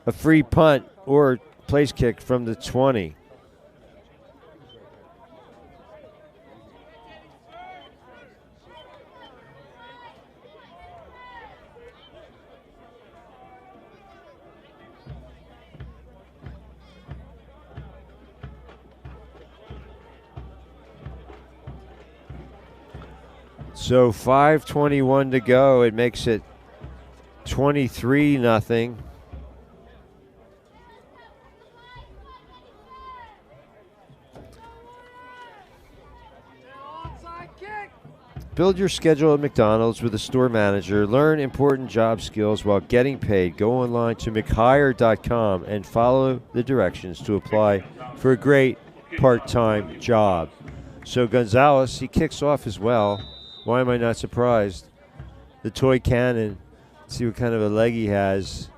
a free punt or place kick from the 20. So 5:21 to go. It makes it 23-0. Build your schedule at McDonald's with a store manager. Learn important job skills while getting paid. Go online to mchire.com and follow the directions to apply for a great part-time job. So Gonzalez, he kicks off as well. Why am I not surprised? The toy cannon. Let's see what kind of a leg he has.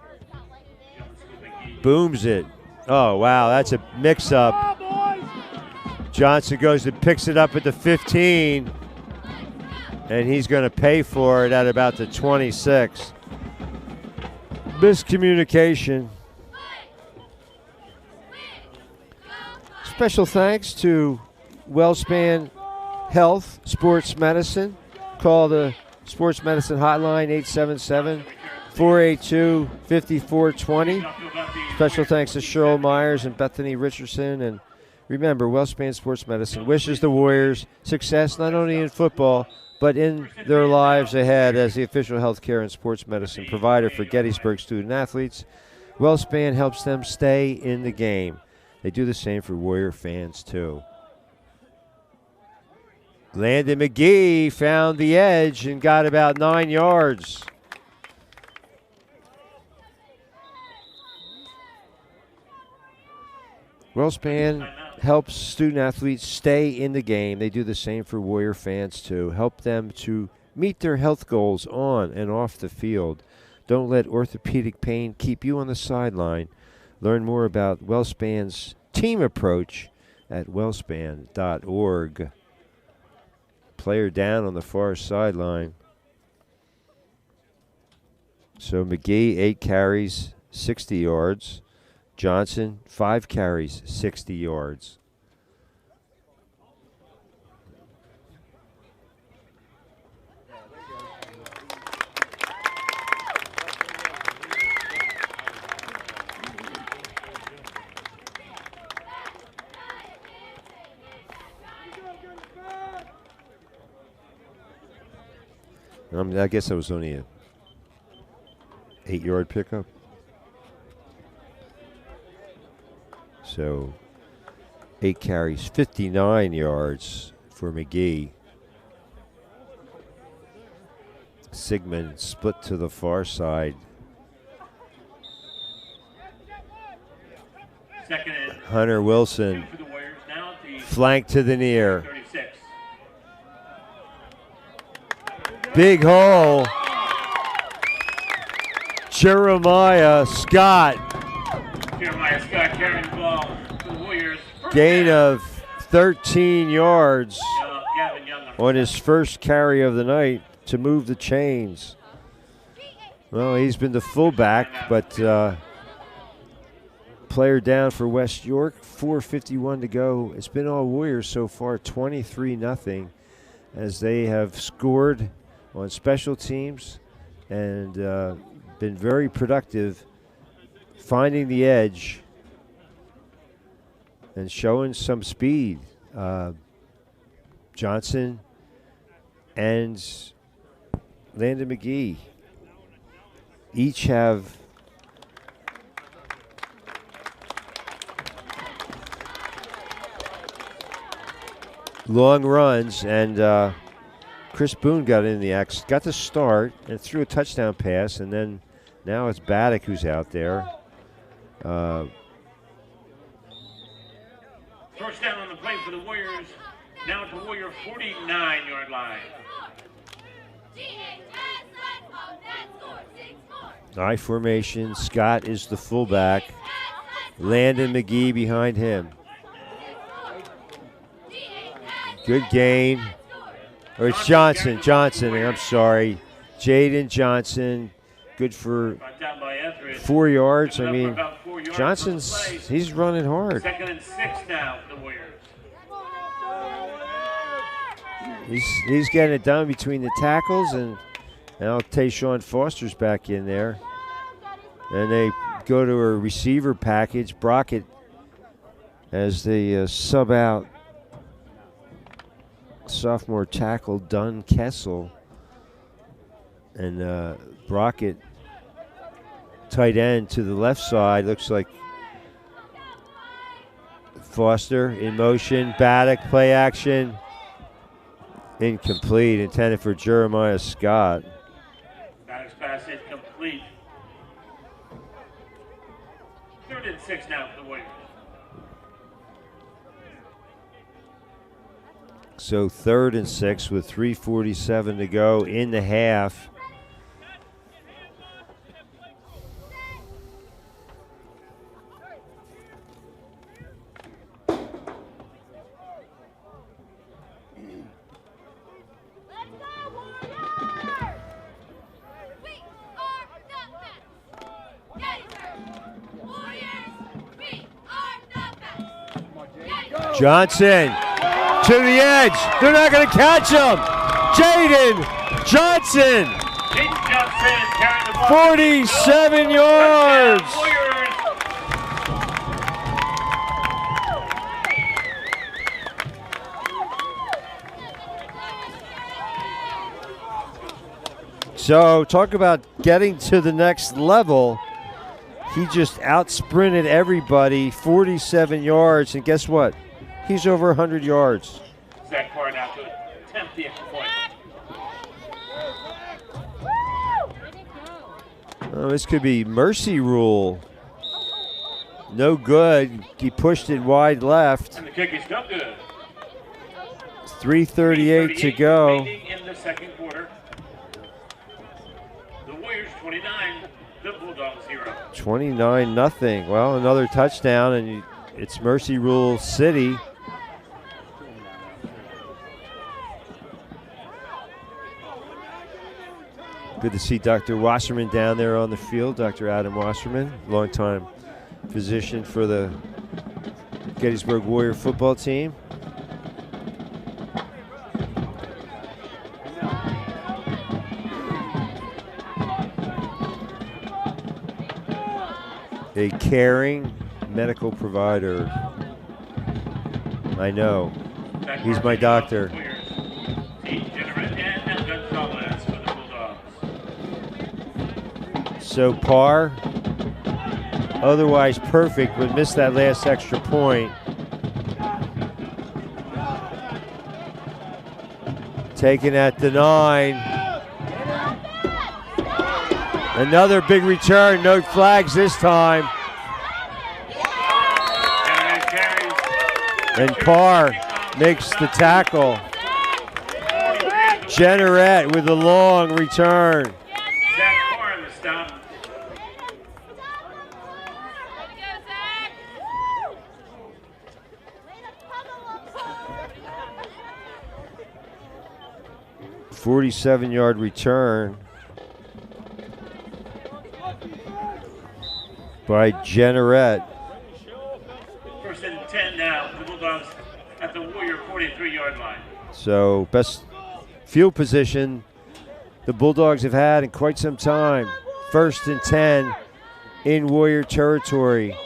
Booms it. Oh, wow, that's a mix-up. Johnson goes and picks it up at the 15. And he's going to pay for it at about the 26. Miscommunication. Special thanks to WellSpan Health Sports Medicine. Call the Sports Medicine Hotline, 877-482-5420. Special thanks to Cheryl Myers and Bethany Richardson. And remember, WellSpan Sports Medicine wishes the Warriors success not only in football, but in their lives ahead as the official healthcare and sports medicine provider for Gettysburg student-athletes. WellSpan helps them stay in the game. They do the same for Warrior fans, too. Landon McGee found the edge and got about 9 yards. WellSpan helps student-athletes stay in the game. They do the same for Warrior fans, too. Help them to meet their health goals on and off the field. Don't let orthopedic pain keep you on the sideline. Learn more about WellSpan's team approach at wellspan.org. Player down on the far sideline. So McGee, 8 carries, 60 yards. Johnson, 5 carries, 60 yards. I guess that was only a 8-yard pickup. So 8 carries, 59 yards for McGee. Sigmund split to the far side. Hunter Wilson flanked to the near. Big hole. Jeremiah Scott.
Carrying the ball for the Warriors.
Gain of 13 yards on his first carry of the night to move the chains. Well, he's been the fullback, but player down for West York. 4:51 to go. It's been all Warriors so far, 23-0, as they have scored on special teams and been very productive, finding the edge and showing some speed. Johnson and Landon McGee each have long runs, and Chris Boone got in the act, got the start, and threw a touchdown pass, and then now it's Baddock who's out there.
First down on the play for the Warriors, now at the Warrior 49-yard line.
I formation. Scott is the fullback. Landon McGee behind him. Good gain. Or it's Johnson. I'm sorry. Jaden Johnson. Good for 4 yards. I mean, he's running hard.
2nd and 6 now for the Warriors.
He's getting it done between the tackles, and now Tayshawn Foster's back in there. And they go to a receiver package. Brockett as they sub out sophomore tackle Dunn Kessel. And Brockett, tight end to the left side, looks like Foster in motion. Baddock, play action. Incomplete, intended for Jeremiah Scott.
Baddock's pass incomplete. 3rd and 6 now for the Warriors.
So 3rd and 6 with 3:47 to go in the half. Johnson to the edge. They're not going to catch him. Jaden Johnson.
Jaden Johnson carrying the ball.
47 yards. So talk about getting to the next level. He just out-sprinted everybody, 47 yards, and guess what? He's over 100 yards.
Zach Parr now to attempt the extra point.
Oh, this could be mercy rule. No good. He pushed it wide left.
And the kick is no good.
3:38 to go.
Remaining in the 2nd quarter. The Warriors 29, the Bulldogs 0.
29-0. Well, another touchdown, and it's mercy rule city. Good to see Dr. Wasserman down there on the field. Dr. Adam Wasserman, longtime physician for the Gettysburg Warrior football team. A caring medical provider. I know. He's my doctor. So Parr, otherwise perfect, but missed that last extra point. Taken at the 9. Another big return, no flags this time. And Parr makes the tackle. Jenneret with a long return.
Zach Parr on the stop.
A 47-yard return by Jenneret.
1st and 10 now. The Bulldogs at the Warrior 43-yard line.
So best field position the Bulldogs have had in quite some time. 1st and 10 in Warrior territory.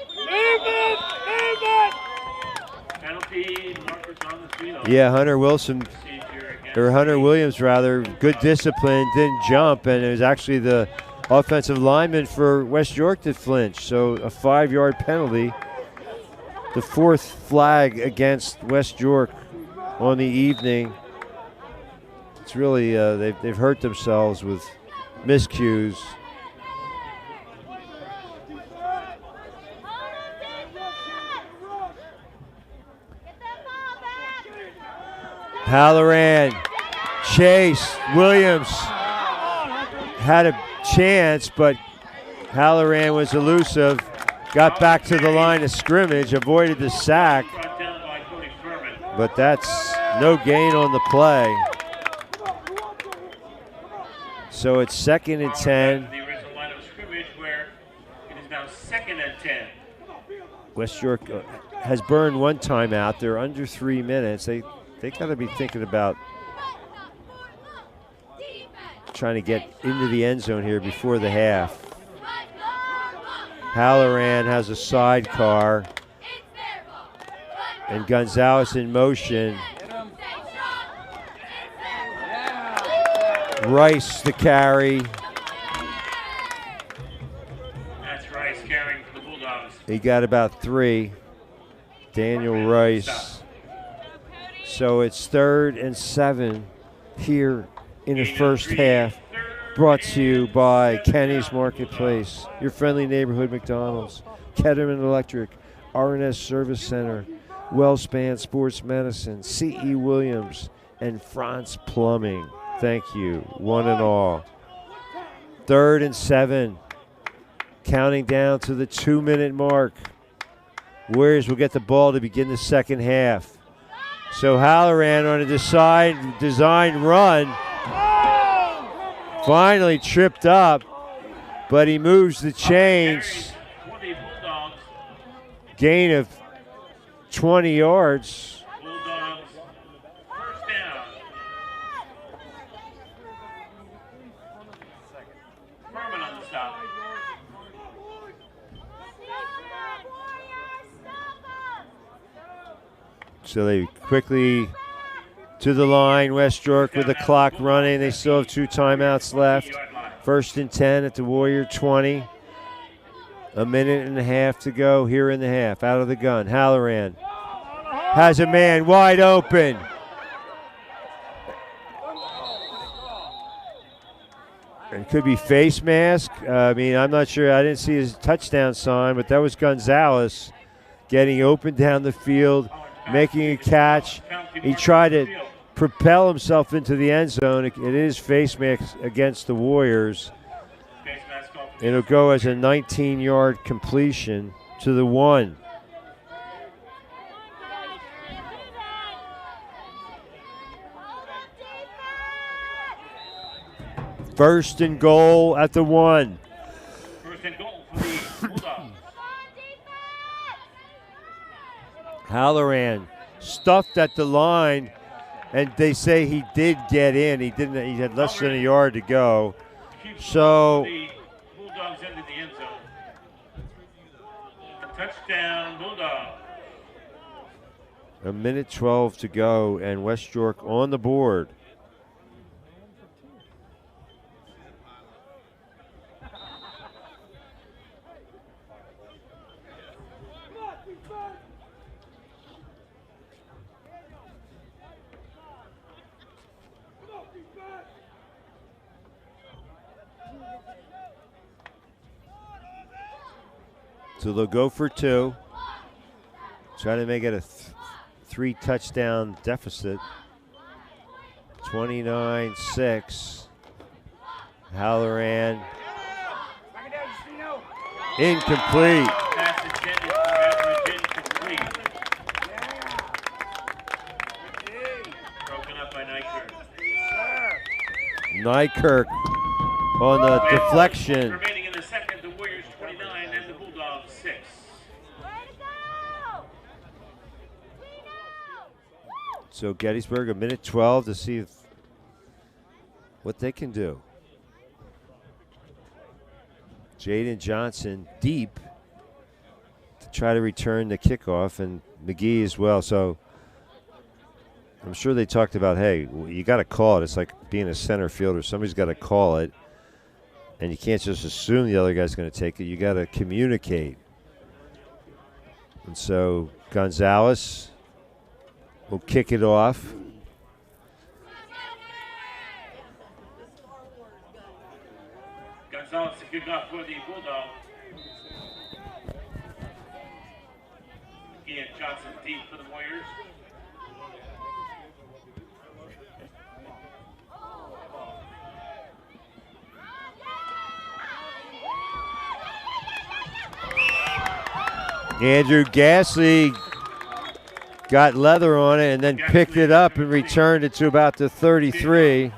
Penalty markers on the field.
Yeah, Hunter Williams, good discipline, didn't jump, and it was actually the offensive lineman for West York that flinched. So a 5-yard penalty. The 4th flag against West York on the evening. It's really, they've hurt themselves with miscues. Halloran, Chase, Williams had a chance, but Halloran was elusive. Got back to the line of scrimmage, avoided the sack, but that's no gain on the play. So it's 2nd and 10.
The original line of scrimmage where it is now 2nd and 10.
West York has burned one timeout. They're under 3 minutes. They got to be thinking about trying to get into the end zone here before the half. Halloran has a sidecar, and Gonzalez in motion. Rice the carry.
That's Rice carrying for the Bulldogs.
He got about 3. Daniel Rice. So it's 3rd and 7 here in the first half. Brought to you by Kenny's Marketplace, your friendly neighborhood McDonald's, Ketterman Electric, R&S Service Center, Wellspan Sports Medicine, C.E. Williams, and France Plumbing. Thank you, one and all. 3rd and 7, counting down to the 2-minute mark. Warriors will get the ball to begin the second half. So Halloran on a design run. Finally tripped up, but he moves the chains. Gain of 20 yards.
Bulldogs first down. Furman on the stop.
So they quickly to the line. West York with the clock running. They still have 2 timeouts left. 1st and 10 at the Warrior 20. A minute and a half to go here in the half. Out of the gun. Halloran has a man wide open. It could be face mask. I'm not sure. I didn't see his touchdown sign, but that was Gonzalez getting open down the field, making a catch. He tried to propel himself into the end zone. It is face mask against the Warriors. It'll go as a 19-yard completion to the 1. First and goal at the 1.
First and goal for the Bulldogs.
Halloran stuffed at the line, and they say he did get in. He didn't. He had less than a yard to go. So
the Bulldogs into the end zone. A touchdown, Bulldogs.
a minute 12 to go, and West York on the board. So they'll go for 2. Try to make it a 3-touchdown deficit. 29-6. Halloran. Incomplete.
Pass intended for average incomplete. Broken up by Nykirk.
Nykirk on the deflection.
Remaining in the second, the Warriors 29 and the Bulldogs 6.
So Gettysburg, a minute 12 to see what they can do. Jaden Johnson deep to try to return the kickoff, and McGee as well. So I'm sure they talked about, hey, you got to call it. It's like being a center fielder. Somebody's got to call it, and you can't just assume the other guy's going to take it. You got to communicate. And so Gonzalez will kick it off.
Gonzalez to kick off for the Bulldogs. Ian Johnson deep for the Warriors.
Andrew Gasly got leather on it and then picked it up and returned it to about the 33.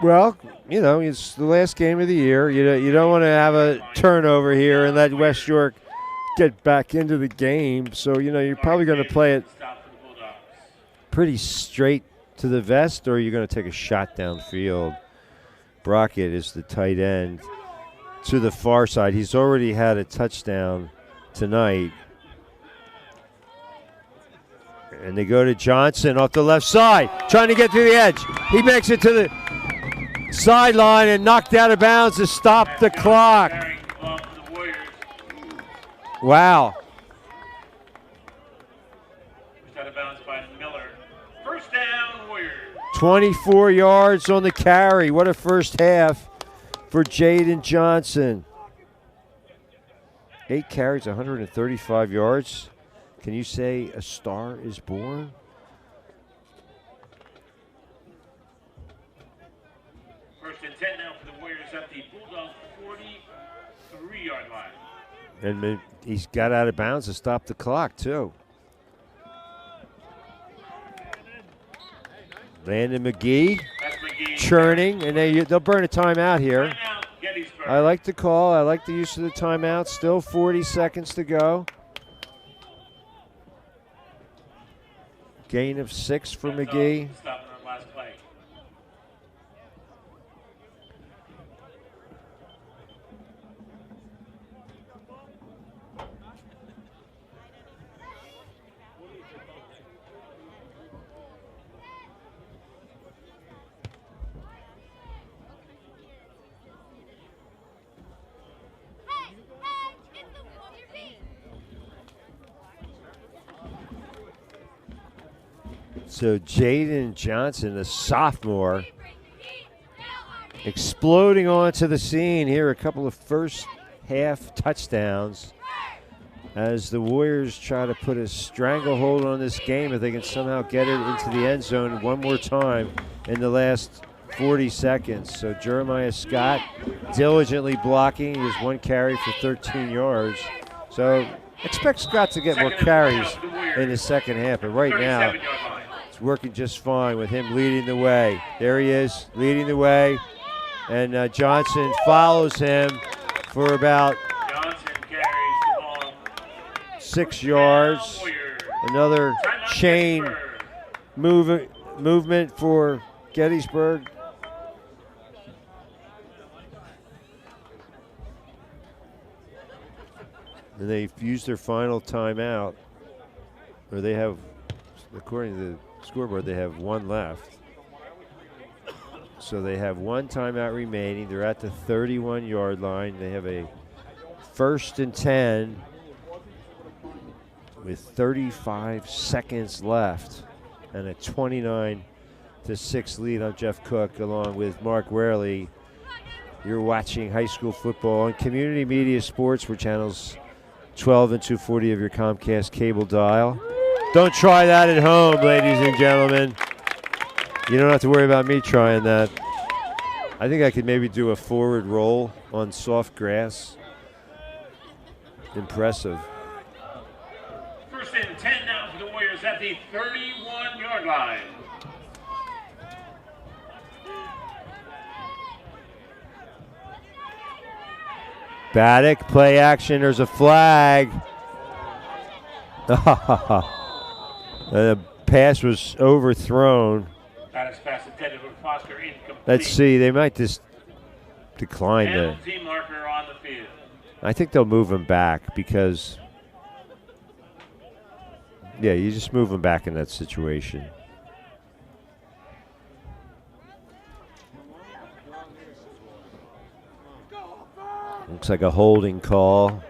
Well, you know, it's the last game of the year. You don't want to have a turnover here and let West York get back into the game. So, you know, you're probably going to play it pretty straight to the vest, or you're going to take a shot downfield. Brockett is the tight end to the far side. He's already had a touchdown tonight. And they go to Johnson off the left side, trying to get to the edge. He makes it to the sideline and knocked out of bounds to stop the clock. Wow.
Out of bounds by Miller. First down, Warriors.
24 yards on the carry. What a first half for Jaden Johnson. 8 carries, 135 yards. Can you say a star is born?
First and 10 now for the Warriors at the Bulldogs 43-yard line.
And he's got out of bounds to stop the clock, too. Landon McGee, churning, and they'll burn a timeout here.
Timeout, Gettysburg.
I like the call. I like the use of the timeout. Still 40 seconds to go. Gain of 6 for McGee.
Stopping on last play.
So Jaden Johnson, a sophomore, exploding onto the scene here. A couple of first half touchdowns as the Warriors try to put a stranglehold on this game if they can somehow get it into the end zone one more time in the last 40 seconds. So Jeremiah Scott diligently blocking. He has 1 carry for 13 yards. So expect Scott to get more carries in the second half. But right now, it's working just fine with him leading the way. There he is, leading the way. And Johnson follows him for about 6 yards. Another chain movement for Gettysburg. And they've used their final timeout. Or they have, according to the scoreboard, they have 1 left. So they have 1 timeout remaining. They're at the 31-yard line. They have a 1st and 10 with 35 seconds left and a 29-6 lead. I'm Jeff Cook along with Mark Warely. You're watching high school football on Community Media Sports. We're channels 12 and 240 of your Comcast cable dial. Don't try that at home, ladies and gentlemen. You don't have to worry about me trying that. I think I could maybe do a forward roll on soft grass. Impressive.
First and 10 now for the Warriors at the 31-yard line.
Baddock, play action, there's a flag. The pass was overthrown.
Pass intended for Foster, incomplete.
Let's see, they might just decline the
penalty marker on the field.
I think they'll move him back because, yeah, you just move him back in that situation. Looks like a holding call.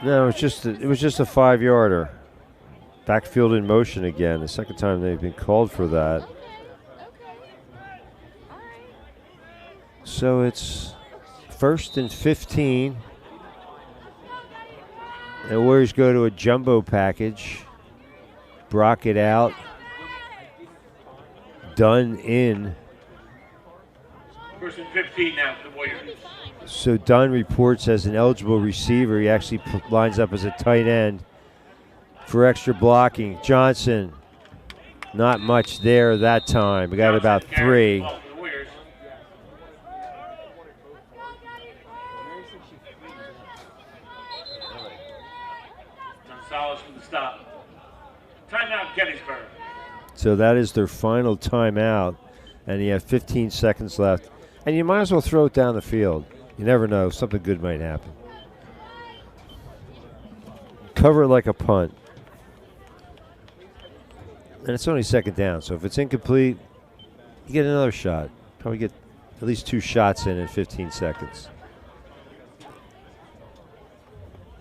No, it was just a 5-yarder. Backfield in motion again. The second time they've been called for that. So it's 1st and 15. And Warriors go to a jumbo package. Brockett out. Dunn in.
First and 15 now for the Warriors.
So Dunn reports as an eligible receiver. He actually lines up as a tight end for extra blocking. Johnson, not much there that time. We got about 3.
Gonzalez for the stop. Timeout, Gettysburg.
So that is their final timeout, and you have 15 seconds left. And you might as well throw it down the field. You never know. Something good might happen. Cover it like a punt. And it's only second down, so if it's incomplete, you get another shot. Probably get at least 2 shots in 15 seconds.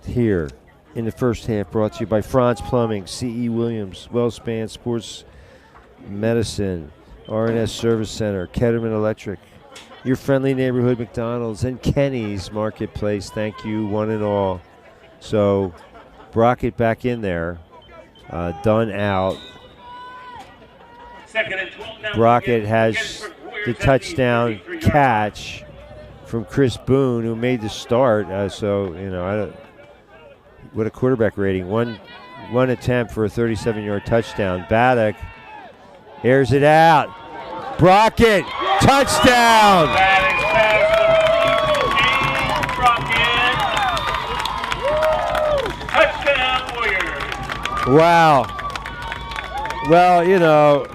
Here in the first half, brought to you by Franz Plumbing, C.E. Williams, WellSpan Sports Medicine, RNS Service Center, Ketterman Electric, your friendly neighborhood McDonald's, and Kenny's Marketplace. Thank you, one and all. So Brockett back in there. Dunn out. Brockett has the touchdown catch from Chris Boone, who made the start. So, you know, what a quarterback rating. One attempt for a 37-yard touchdown. Baddock airs it out. Brockett, touchdown!
Touchdown, Warriors.
Wow. Well, you know,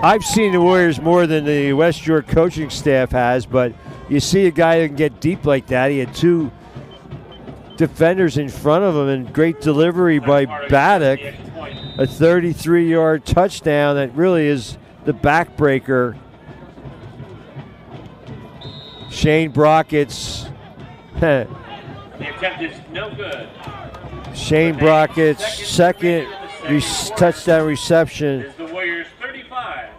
I've seen the Warriors more than the West York coaching staff has, but you see a guy who can get deep like that. He had 2 defenders in front of him, and great delivery by Baddock. A 33-yard touchdown that really is the backbreaker. Shane Brockett's.
The attempt is no good.
Shane Brockett's second touchdown reception.
Is the Warriors 35,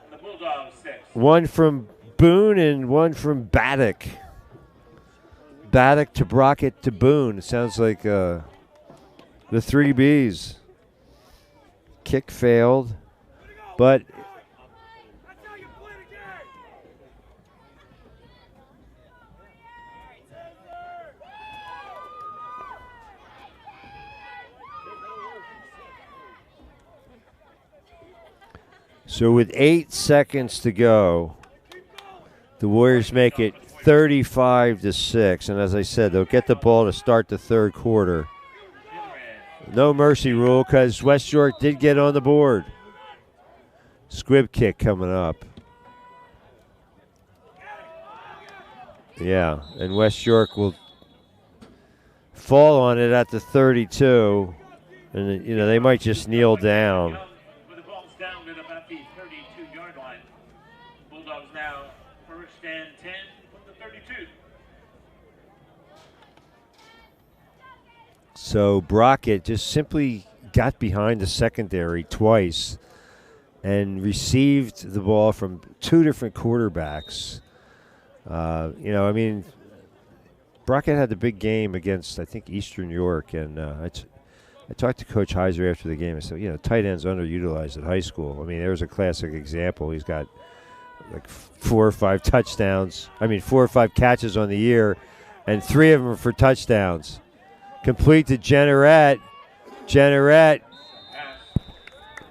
and the Bulldogs 6.
One from Boone and one from Baddock. Baddock to Brockett to Boone. It sounds like the 3 Bs. Kick failed, but so with 8 seconds to go, the Warriors make it 35-6, and as I said, they'll get the ball to start the third quarter. No mercy rule because West York did get on the board. Squib kick coming up. Yeah, and West York will fall on it at the 32, and you know they might just kneel down.
The ball's down at about the 32-yard line. Bulldogs now first and 10 from the 32.
So Brockett just simply got behind the secondary twice and received the ball from 2 different quarterbacks. You know, I mean, Brockett had the big game against, I think, Eastern York, and I talked to Coach Heiser after the game. I said, you know, tight ends underutilized at high school. I mean, there's a classic example. He's got like 4 or 5 touchdowns. I mean, 4 or 5 catches on the year, and 3 of them are for touchdowns. Complete to Jenneret. Jenneret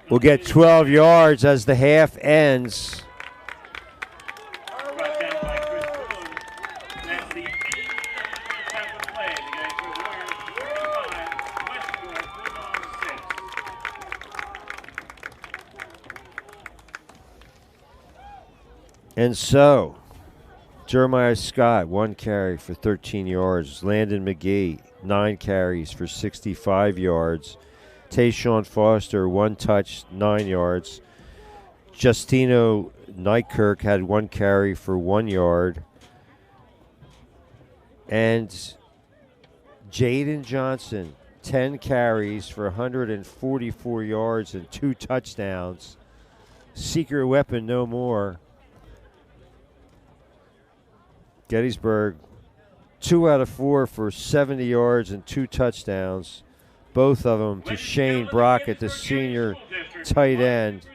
will get 12 yards as the half ends.
Brought down by Chris Boone. That's the 8th time of play. The Gettysburg Warriors 35, West York Bulldogs 6.
And so, Jeremiah Scott, 1 carry for 13 yards. Landon McGee, 9 carries for 65 yards. Tayshawn Foster, 1 touch, 9 yards. Justino Nykirk had 1 carry for 1 yard. And Jaden Johnson, 10 carries for 144 yards and 2 touchdowns. Secret weapon no more. Gettysburg, 2 out of 4 for 70 yards and 2 touchdowns. Both of them to Shane Brockett, the senior tight end.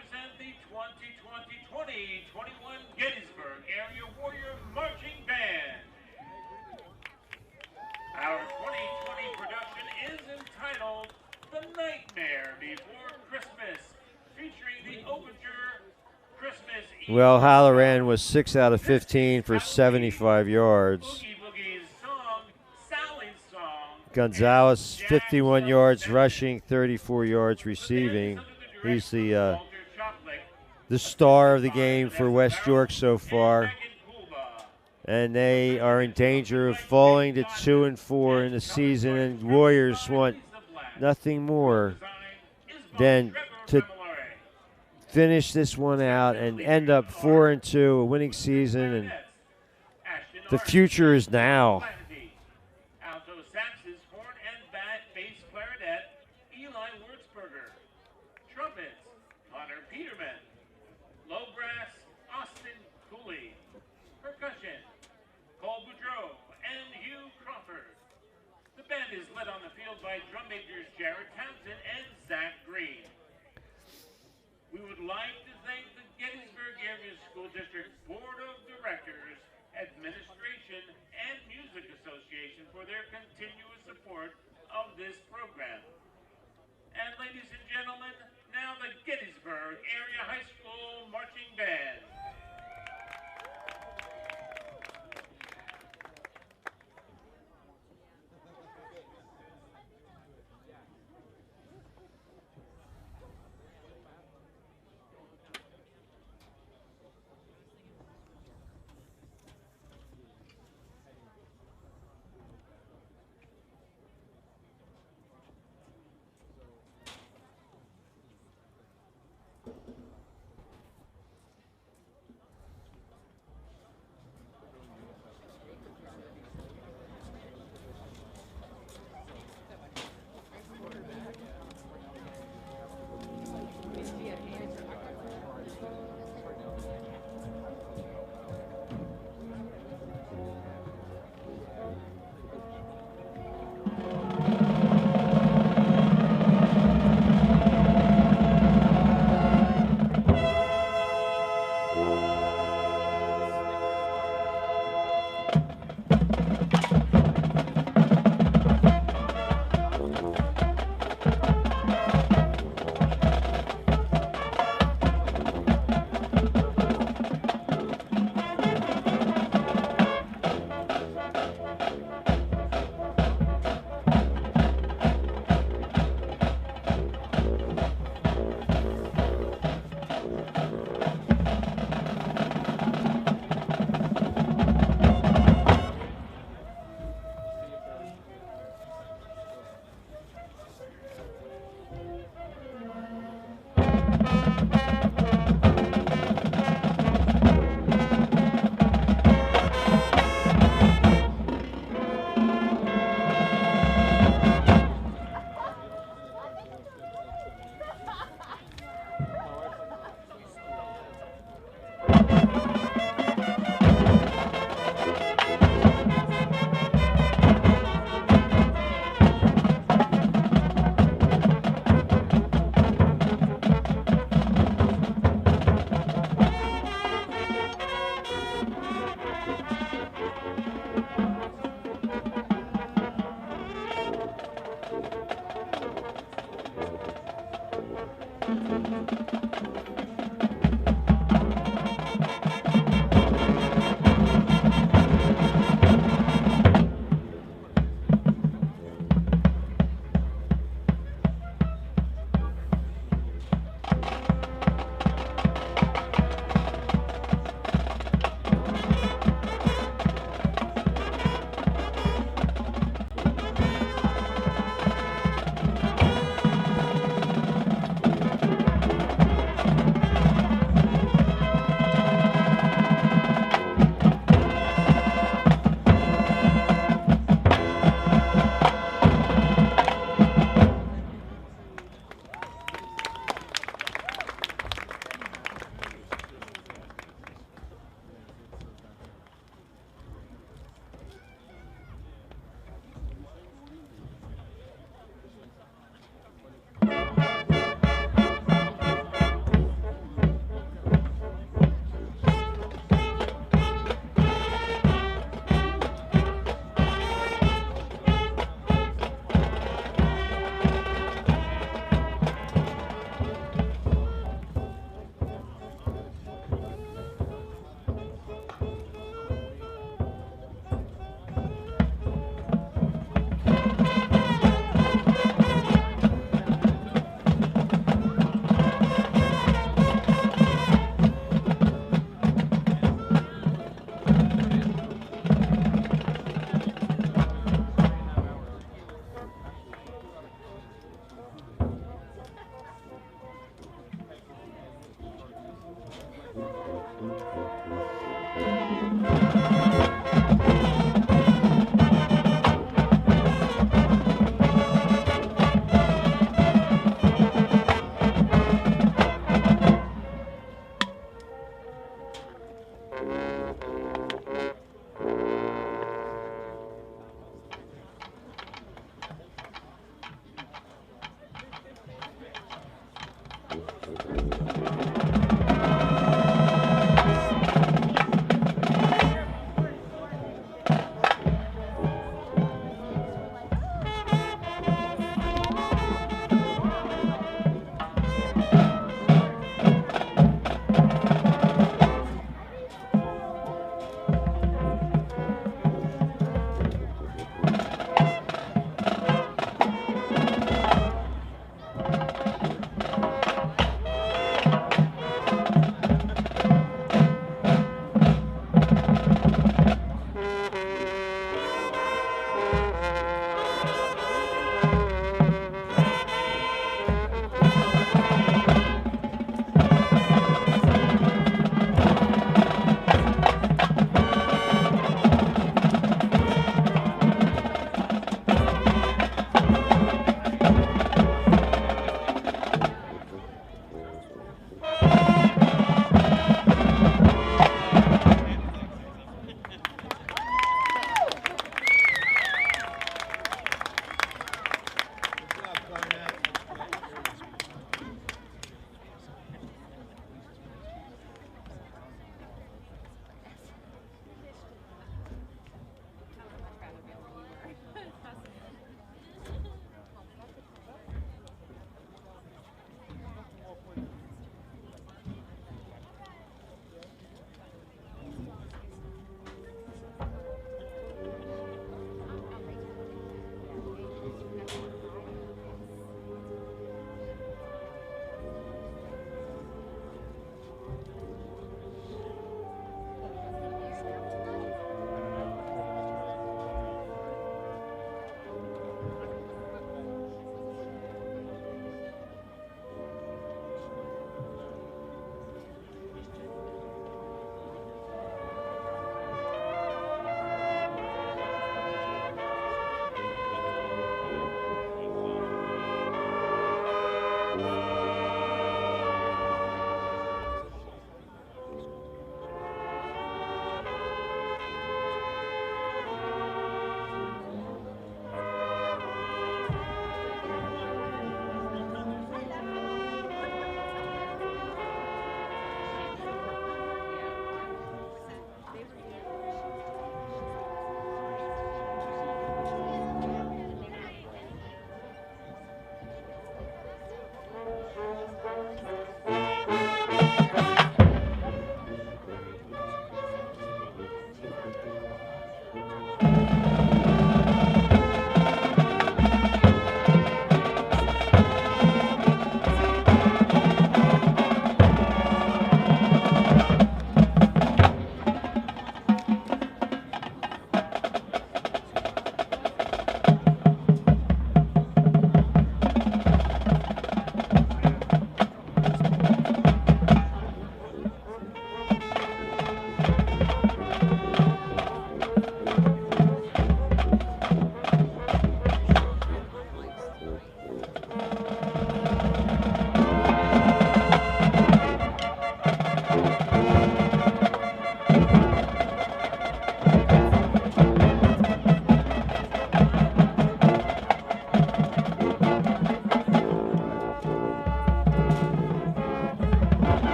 Well, Halloran was 6 out of 15 for 75 yards.
Boogie Boogie's song, Sally's song.
Gonzalez, 51 yards rushing, 34 yards receiving. He's the star of the game for West York so far. And they are in danger of falling to 2-4 in the season, and Warriors want nothing more than to finish this one out and end up 4-2, a winning season, and the future is now.
Alto saxes, horn and bass clarinet, Eli Wurzberger. Trumpets, Connor Peterman. Low brass, Austin Cooley. Percussion, Cole Boudreau and Hugh Crawford. The band is led on the field by drum majors Jared Townsend and Zach Green. We would like to thank the Gettysburg Area School District Board of Directors, Administration, and Music Association for their continuous support of this program. And ladies and gentlemen, now the Gettysburg Area High School Marching Band.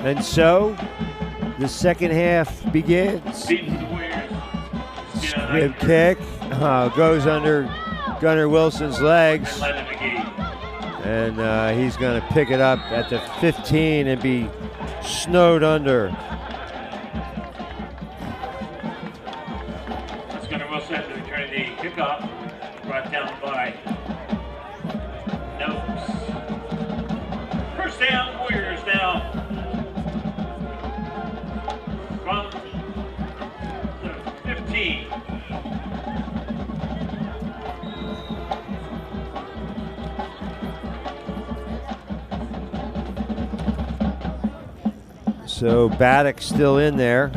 And so the second half begins.
Beating the Warriors.
Rib kick goes under Gunnar Wilson's legs.
And Landon McGee.
And he's going to pick it up at the 15 and be snowed under.
Gunnar Wilson returning the kickoff. Brought down by Noakes. First down, Warriors now. From the 15.
So Baddock still in there.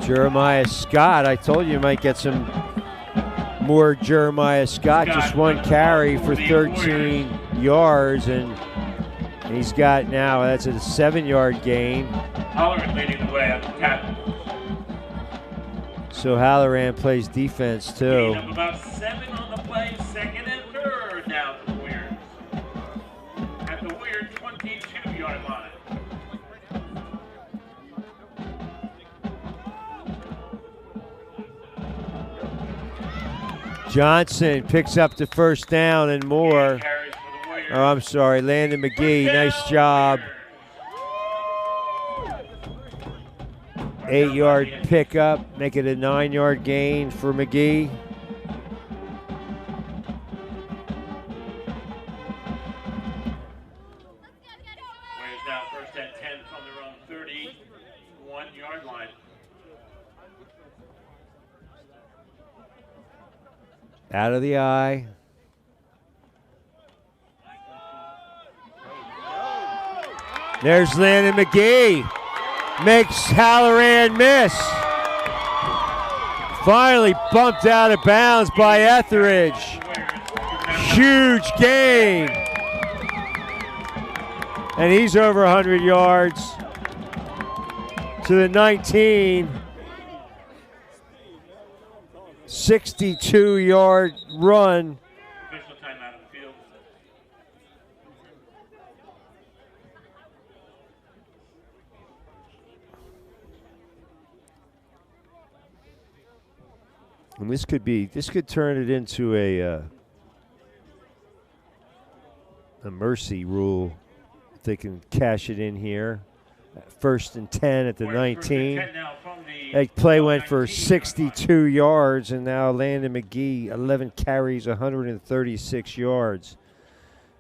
Jeremiah Scott. I told you might get some more Jeremiah Scott. Just one carry for 13 yards, and he's got now, that's a 7-yard gain.
Halloran leading the way on the tackle.
So Halloran plays defense too.
Up about 7 on the play, second and third now for the Warriors. At the Warrior 22-yard line.
Johnson picks up the first down and more.
Carries for the Warriors.
Oh, I'm sorry, Landon McGee, nice job. 8-yard pickup, make it a 9-yard gain for McGee.
Warriors now first and 10 from their own 31-yard line.
Out of the eye. There's Landon McGee. Makes Halloran miss. Finally bumped out of bounds by Etheridge. Huge gain. And he's over 100 yards to the 19. 62-yard run.
Official timeout of the field.
And this could turn it into a mercy rule if they can cash it in here. First and 10 at the 19. That play went for 62 yards, and now Landon McGee, 11 carries, 136 yards.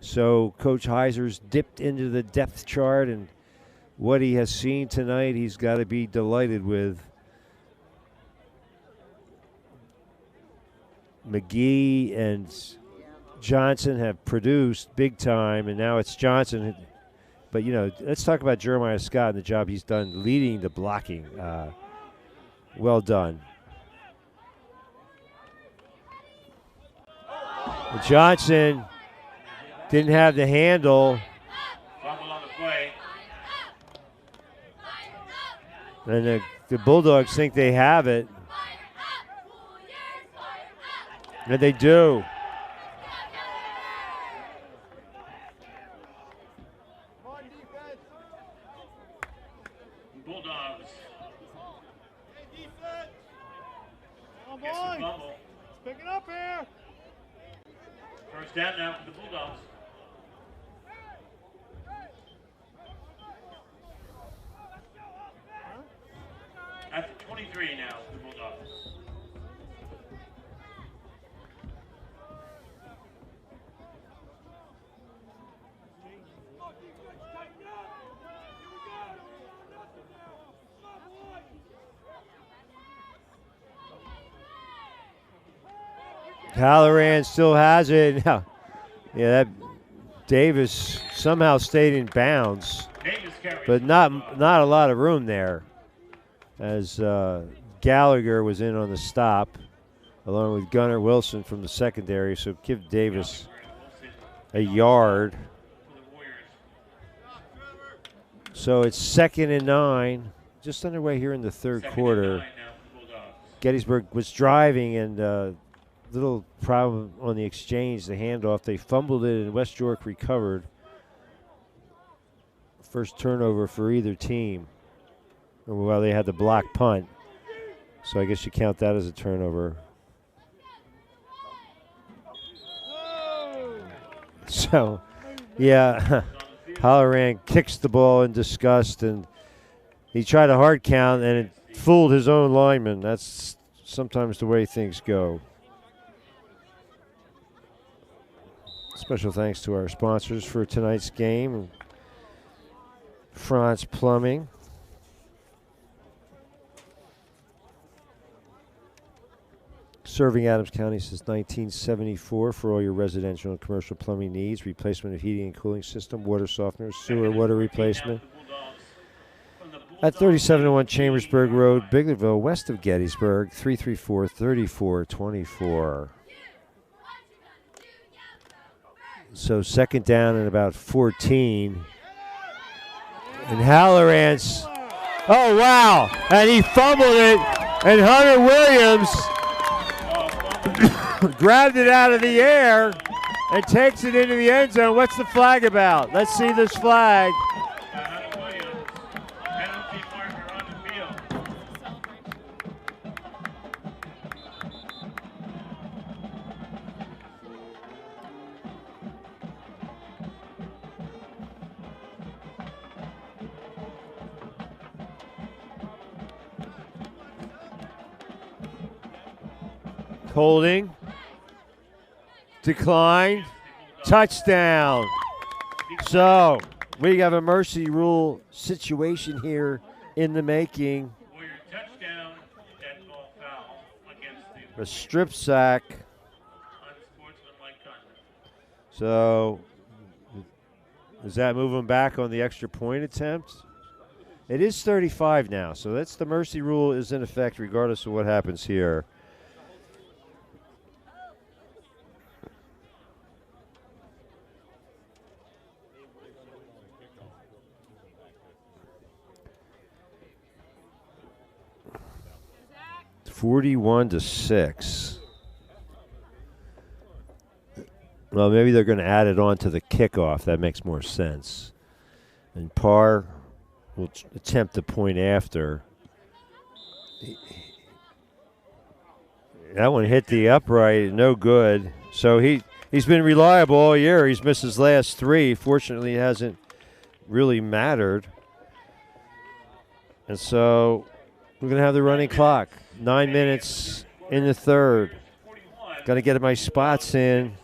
So Coach Heiser's dipped into the depth chart, and what he has seen tonight, he's got to be delighted with. McGee and Johnson have produced big time, and now it's Johnson. But, you know, let's talk about Jeremiah Scott and the job he's done leading the blocking. Well done. But Johnson didn't have the handle.
Fumble on the play.
And the Bulldogs think they have it. And they do.
Bulldogs.
Come
Gets the
on.
fumble.
Let's pick it up here.
First down now for the Bulldogs. At the 23 now for the Bulldogs.
Halloran still has it. Yeah, that Davis somehow stayed in bounds,
Davis carries.
but not a lot of room there, as Gallagher was in on the stop, along with Gunnar Wilson from the secondary. So give Davis a yard. So it's 2nd and 9, just underway here in the third quarter. Gettysburg was driving, and little problem on the exchange, the handoff. They fumbled it, and West York recovered. First turnover for either team. Well, they had the block punt, so I guess you count that as a turnover. So, yeah, Halloran kicks the ball in disgust, and he tried a hard count, and it fooled his own lineman. That's sometimes the way things go. Special thanks to our sponsors for tonight's game. France Plumbing. Serving Adams County since 1974 for all your residential and commercial plumbing needs, replacement of heating and cooling system, water softeners, sewer water replacement. At 3701 Chambersburg Road, Biglerville, west of Gettysburg, 334-3424. So second down and about 14. And Halloran's, oh wow, and he fumbled it, and Hunter Williams grabbed it out of the air and takes it into the end zone. What's the flag about? Let's see this flag.
Hunter Williams, penalty marker on the field.
Holding. Decline. Touchdown. So we have a mercy rule situation here in the making.
Warrior touchdown, dead ball foul against the
A strip sack.
unsportsmanlike conduct.
So does that move him back on the extra point attempt? It is 35 now, so that's the mercy rule is in effect regardless of what happens here. (41-6). Well, maybe they're going to add it on to the kickoff. That makes more sense. And Parr will attempt the point after. That one hit the upright, no good. So he's been reliable all year. He's missed his last three. Fortunately, it hasn't really mattered. And so we're going to have the running clock. 9 minutes in the third. Got to get my spots in.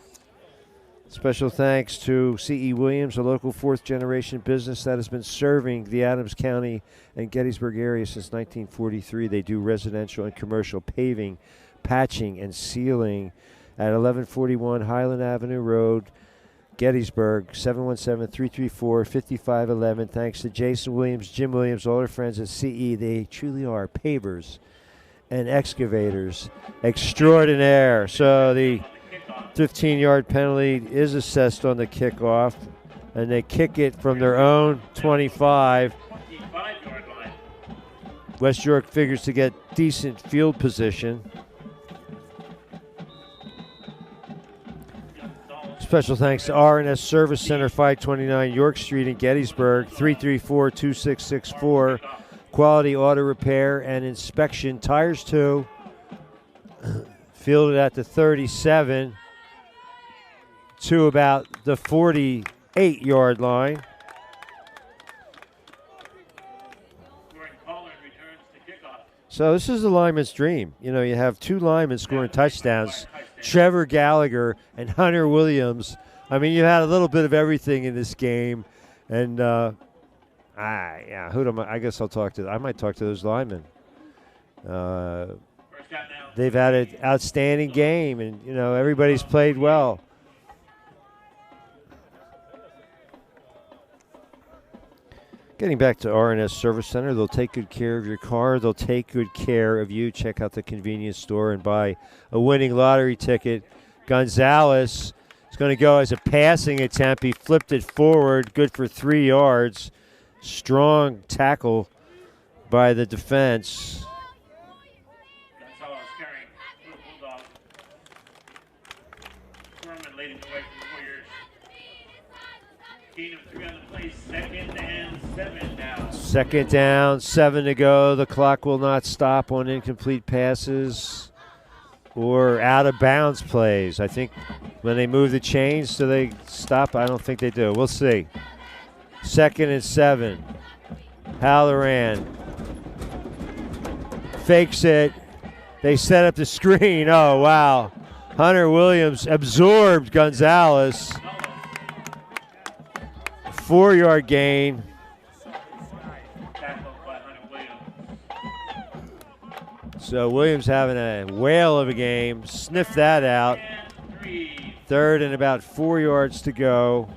Special thanks to C.E. Williams, a local fourth-generation business that has been serving the Adams County and Gettysburg area since 1943. They do residential and commercial paving, patching, and sealing at 1141 Highland Avenue Road, Gettysburg, 717-334-5511. Thanks to Jason Williams, Jim Williams, all our friends at CE. They truly are pavers and excavators extraordinaire. So the 15-yard penalty is assessed on the kickoff, and they kick it from their own 25. West York figures to get decent field position. Special thanks to R&S Service Center, 529 York Street in Gettysburg, 334-2664. Quality auto repair and inspection. Tires too. Fielded at the 37 to about the 48-yard line. So this is the lineman's dream. You know, you have two linemen scoring touchdowns, Trevor Gallagher and Hunter Williams. I mean, you had a little bit of everything in this game. And, yeah, I guess I'll talk to. I might talk to those linemen. They've had an outstanding game, and, you know, everybody's played well. Getting back to R&S Service Center, they'll take good care of your car. They'll take good care of you. Check out the convenience store and buy a winning lottery ticket. Gonzalez is going to go as a passing attempt. He flipped it forward, good for 3 yards. Strong tackle by the defense.
Norman leading the way for the Warriors. Gain of 3 on the play, 2nd and 7 now.
2nd down, 7 to go. The clock will not stop on incomplete passes or out of bounds plays. I think when they move the chains, do they stop? I don't think they do. We'll see. 2nd and 7. Halloran fakes it. They set up the screen. Oh, wow. Hunter Williams absorbed Gonzalez. 4-yard gain. So Williams having a whale of a game. Sniff that out. 3rd and about 4 yards to go.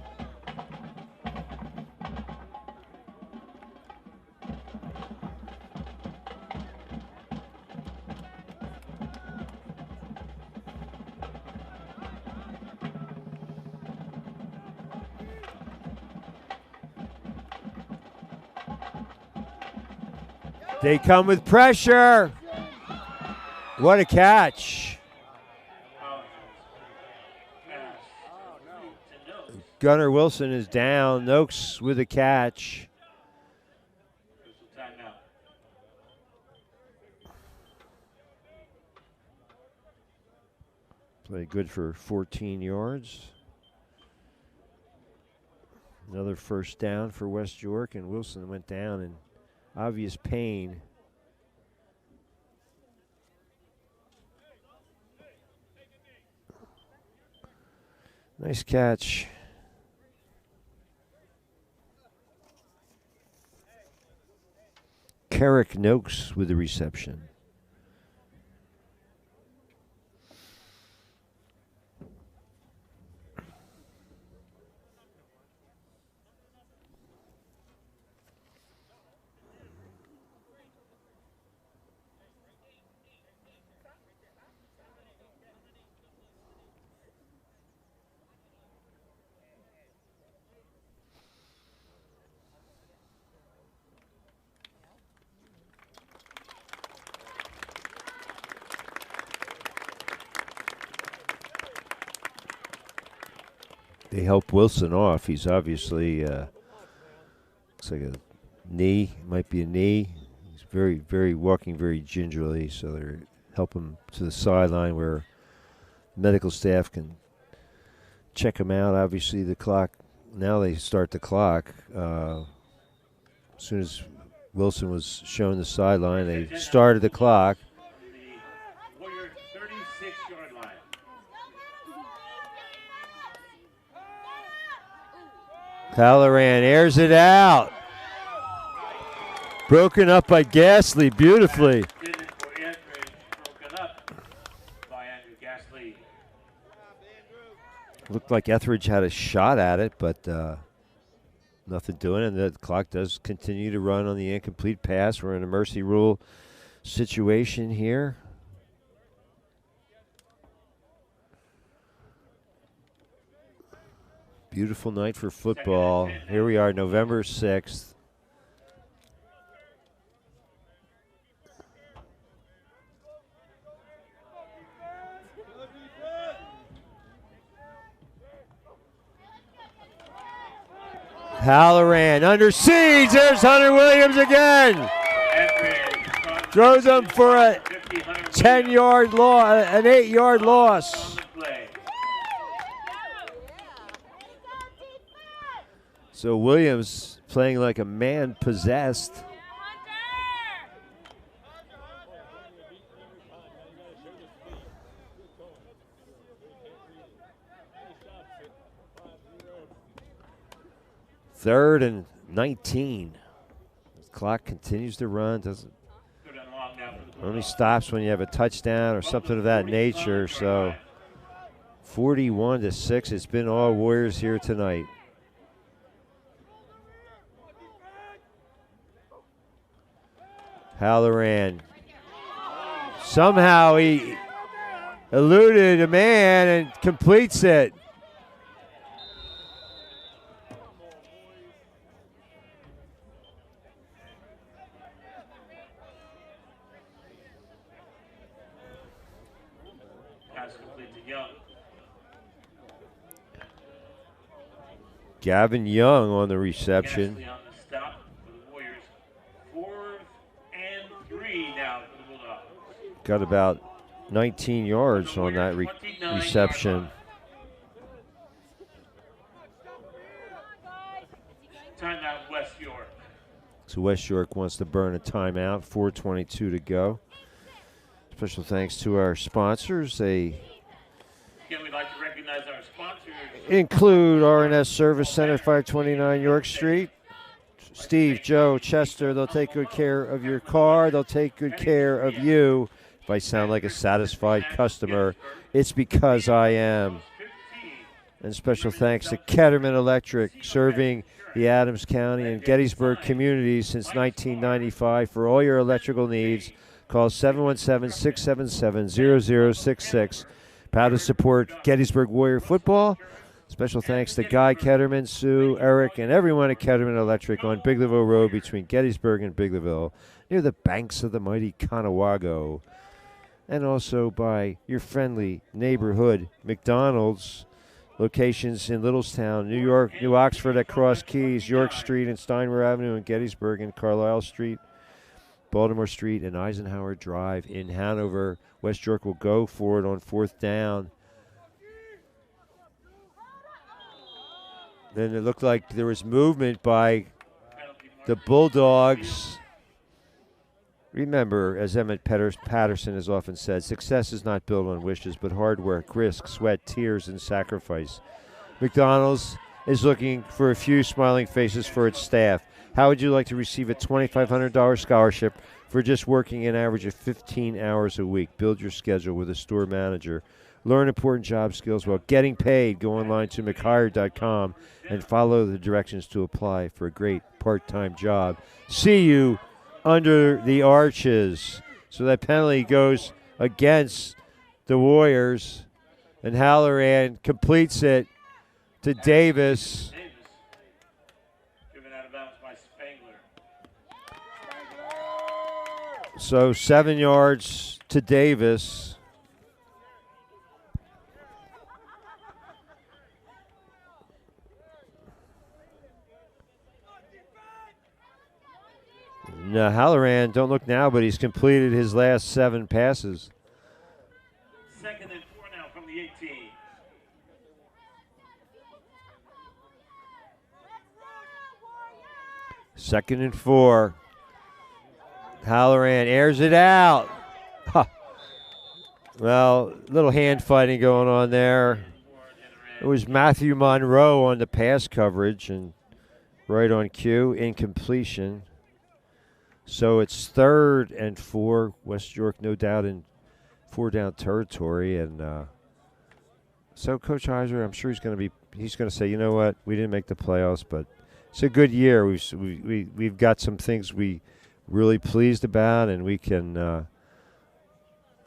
They come with pressure. What a catch. Gunnar Wilson is down. Noakes with a catch. Play good for 14 yards. Another first down for West York, and Wilson went down in obvious pain. Nice catch. Carrick Noakes with the reception. They help Wilson off. He's obviously looks like a knee, might be a knee. He's very walking very gingerly, so they help him to the sideline where medical staff can check him out. Obviously, the clock. Now they start the clock. As soon as Wilson was shown the sideline, they started the clock. Halloran airs it out. Broken up by Gasly beautifully. Looked like Etheridge had a shot at it, but nothing doing. And the clock does continue to run on the incomplete pass. We're in a mercy rule situation here. Beautiful night for football. Here we are, November 6th. Halloran under siege. There's Hunter Williams again. Throws him for a 10-yard loss, an 8-yard loss. So Williams playing like a man possessed. Third and 19. The clock continues to run. Only stops when you have a touchdown or something of that nature. So 41-6. It's been all Warriors here tonight. Halloran. Somehow he eluded a man and completes it. Gavin Young on the reception.
Gasly on the stop for the Warriors. 4th and 3 now for the Bulldogs.
Got about 19 yards on that reception.
Timeout, West York.
So West York wants to burn a timeout. 4:22 to go. Special thanks to our sponsors. They
Again, we'd like to recognize our sponsors.
include R&S Service Center, 529 York Street. Steve, Joe, Chester, they'll take good care of your car. They'll take good care of you. If I sound like a satisfied customer, it's because I am. And special thanks to Ketterman Electric, serving the Adams County and Gettysburg communities since 1995. For all your electrical needs, call 717-677-0066. Proud to support Gettysburg Warrior football. Special thanks to Guy Ketterman, Sue, Eric, and everyone at Ketterman Electric on Biglerville Road between Gettysburg and Biglerville, near the banks of the mighty Conewago. And also by your friendly neighborhood McDonald's, locations in Littlestown, New York, New Oxford at Cross Keys, York Street and Steinmore Avenue in Gettysburg, and Carlisle Street, Baltimore Street, and Eisenhower Drive in Hanover. West York will go for it on 4th down. Then it looked like there was movement by the Bulldogs. Remember, as Emmett Patterson has often said, success is not built on wishes, but hard work, risk, sweat, tears, and sacrifice. McDonald's is looking for a few smiling faces for its staff. How would you like to receive a $2,500 scholarship for just working an average of 15 hours a week? Build your schedule with a store manager. Learn important job skills while getting paid. Go online to mchire.com and follow the directions to apply for a great part-time job. See you under the arches. So that penalty goes against the Warriors, and Halloran completes it to Davis.
Driven out of bounds by Spangler.
So 7 yards to Davis. Now, Halloran, don't look now, but he's completed his last 7 passes.
2nd and 4 now from the 18.
Second and 4. Halloran airs it out. Huh. Well, little hand fighting going on there. It was Matthew Monroe on the pass coverage, and right on cue, incompletion. So it's 3rd and 4. West York, no doubt, in 4-down territory. And so Coach Heiser, I'm sure he's going to say, you know what, we didn't make the playoffs, but it's a good year. We've got some things we really pleased about, and we can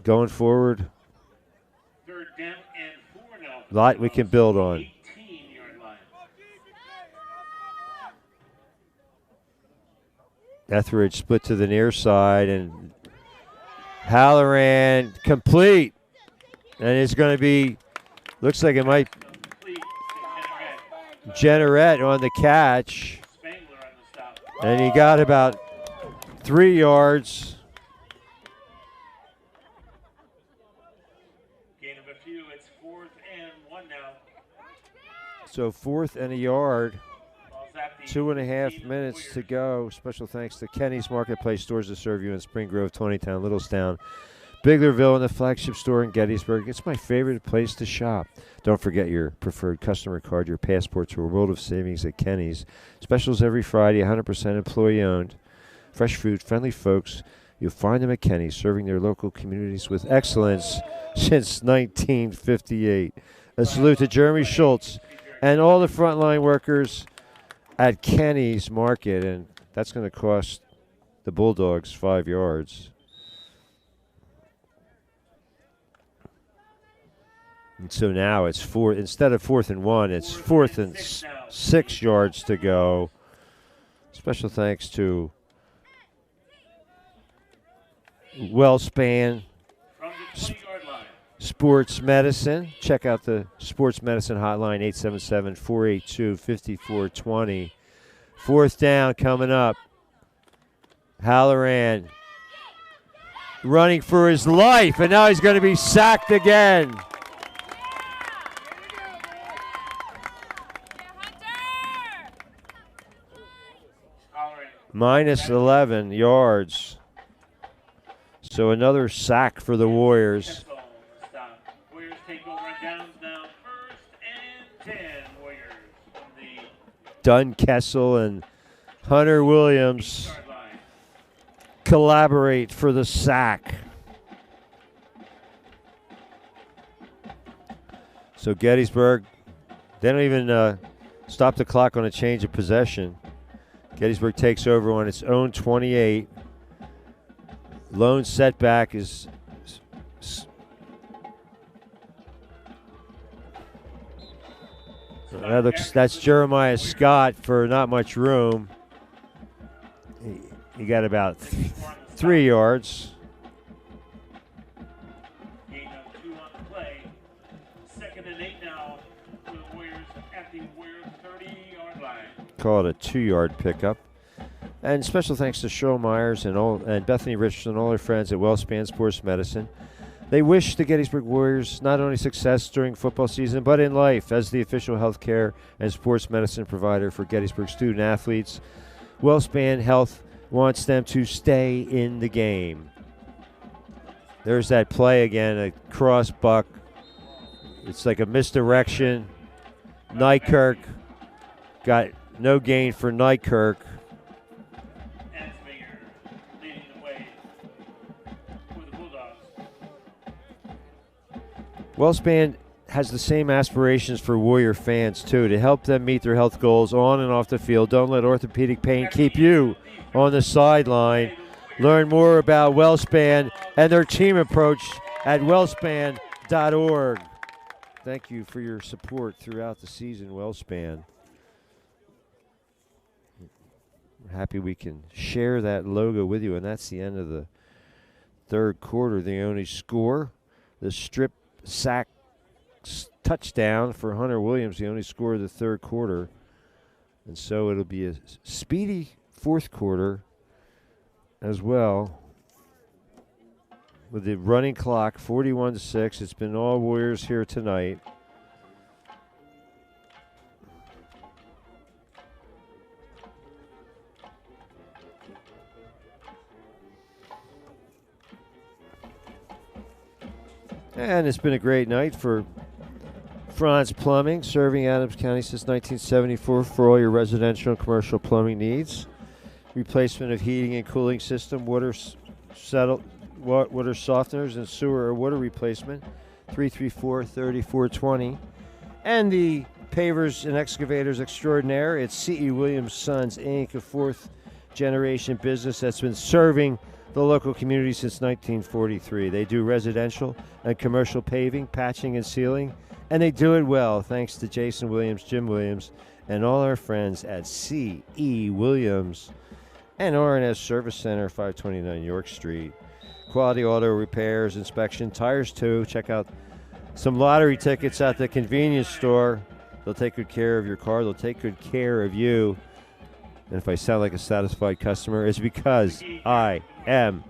going forward.
3rd down and 4 now.
Lot we can build on.
18-yard line.
Etheridge split to the near side, and Halloran complete. And it's going to be, looks like it might, Jenneret on the catch.
Spangler on the stop.
And he got about 3 yards.
Gain of a few. It's 4th and 1 now.
So 4th and a yard.
Ball's at the
2.5 minutes to go. Special thanks to Kenny's Marketplace stores to serve you in Spring Grove, Tonytown, Littlestown, Biglerville, and the flagship store in Gettysburg. It's my favorite place to shop. Don't forget your preferred customer card, your passport to a world of savings at Kenny's. Specials every Friday, 100% employee-owned. Fresh food, friendly folks. You'll find them at Kenny's, serving their local communities with excellence since 1958. A salute to Jeremy Schultz and all the frontline workers at Kenny's Market, and that's going to cost the Bulldogs 5 yards. And so now it's instead of 4th and 1, it's 4th and 6 yards to go. Special thanks to Wellspan,
From the 20-yard line.
Sports Medicine. Check out the Sports Medicine hotline, 877-482-5420. Fourth down coming up. Halloran running for his life, and now he's going to be sacked again. Minus 11 yards. So another sack for the Warriors.
Warriors take over on downs now. First and 10. Warriors from the
Dunkessel and Hunter Williams collaborate for the sack. So Gettysburg, they don't even stop the clock on a change of possession. Gettysburg takes over on its own 28. Lone setback is that's Jeremiah Scott for not much room. He got about 3 yards.
Gain of 2 on the play. 2nd and 8 now for the Warriors at the Warriors 30-yard line.
Call it a 2-yard pickup. And special thanks to Cheryl Myers and Bethany Richardson and all their friends at WellSpan Sports Medicine. They wish the Gettysburg Warriors not only success during football season, but in life as the official health care and sports medicine provider for Gettysburg student athletes. WellSpan Health wants them to stay in the game. There's that play again, a cross buck. It's like a misdirection. Nykirk got no gain for Nykirk.
Anslinger leading the way for the Bulldogs.
WellSpan has the same aspirations for Warrior fans, too, to help them meet their health goals on and off the field. Don't let orthopedic pain keep you on the sideline. Learn more about WellSpan and their team approach at wellspan.org. Thank you for your support throughout the season, WellSpan. We're happy we can share that logo with you, and that's the end of the third quarter. The only score, the strip sack touchdown for Hunter Williams, the only score of the third quarter. And so it'll be a speedy fourth quarter as well. With the running clock, 41-6. It's been all Warriors here tonight. And it's been a great night for Franz Plumbing, serving Adams County since 1974 for all your residential and commercial plumbing needs. Replacement of heating and cooling system, water softeners, and sewer or water replacement, 334-3420. And the pavers and excavators extraordinaire, it's C.E. Williams Sons, Inc., a fourth-generation business that's been serving the local community since 1943. They do residential and commercial paving, patching, and sealing, and they do it well thanks to Jason Williams, Jim Williams, and all our friends at C.E. Williams and R&S Service Center, 529 York Street. Quality auto repairs, inspection, tires too. Check out some lottery tickets at the convenience store. They'll take good care of your car. They'll take good care of you. And if I sound like a satisfied customer, it's because I am.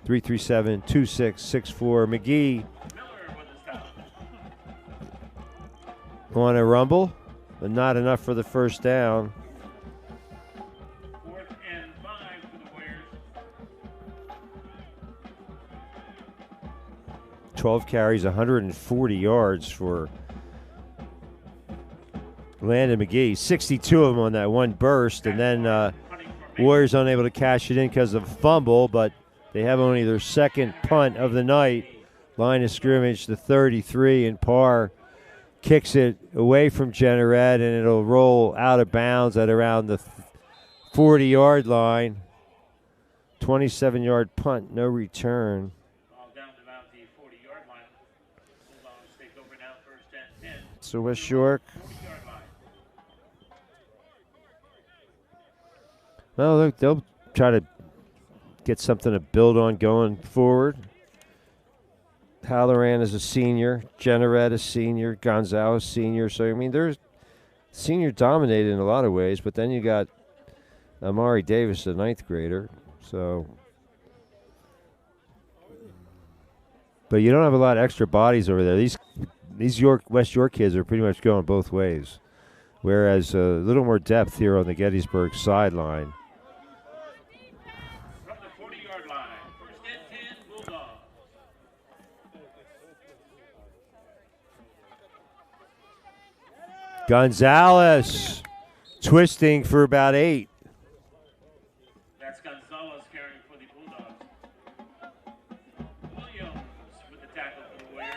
337-2664. McGee on a rumble, but not enough for the first down.
4th and 5 for the Warriors.
12 carries, 140 yards for Landon McGee. 62 of them on that one burst, and then Warriors unable to cash it in because of fumble, but they have only their second punt of the night. Line of scrimmage, the 33, and Parr kicks it away from Jenneret, and it'll roll out of bounds at around the 40-yard line. 27-yard punt, no return.
All down to about the 40-yard line. Bulldogs take over now, 1st and 10.
So West York.
40-yard line.
Well, look, they'll try to get something to build on going forward. Halloran is a senior. Jennerat is senior. Gonzalez senior. So, I mean, they're senior dominated in a lot of ways, but then you got Amari Davis, a ninth grader. So, but you don't have a lot of extra bodies over there. These West York kids are pretty much going both ways, whereas a little more depth here on the Gettysburg sideline.
From the 40-yard line, first and 10, Bulldogs.
Gonzalez twisting for about 8.
That's Gonzalez carrying for the Bulldogs. Williams with the tackle for the Warriors.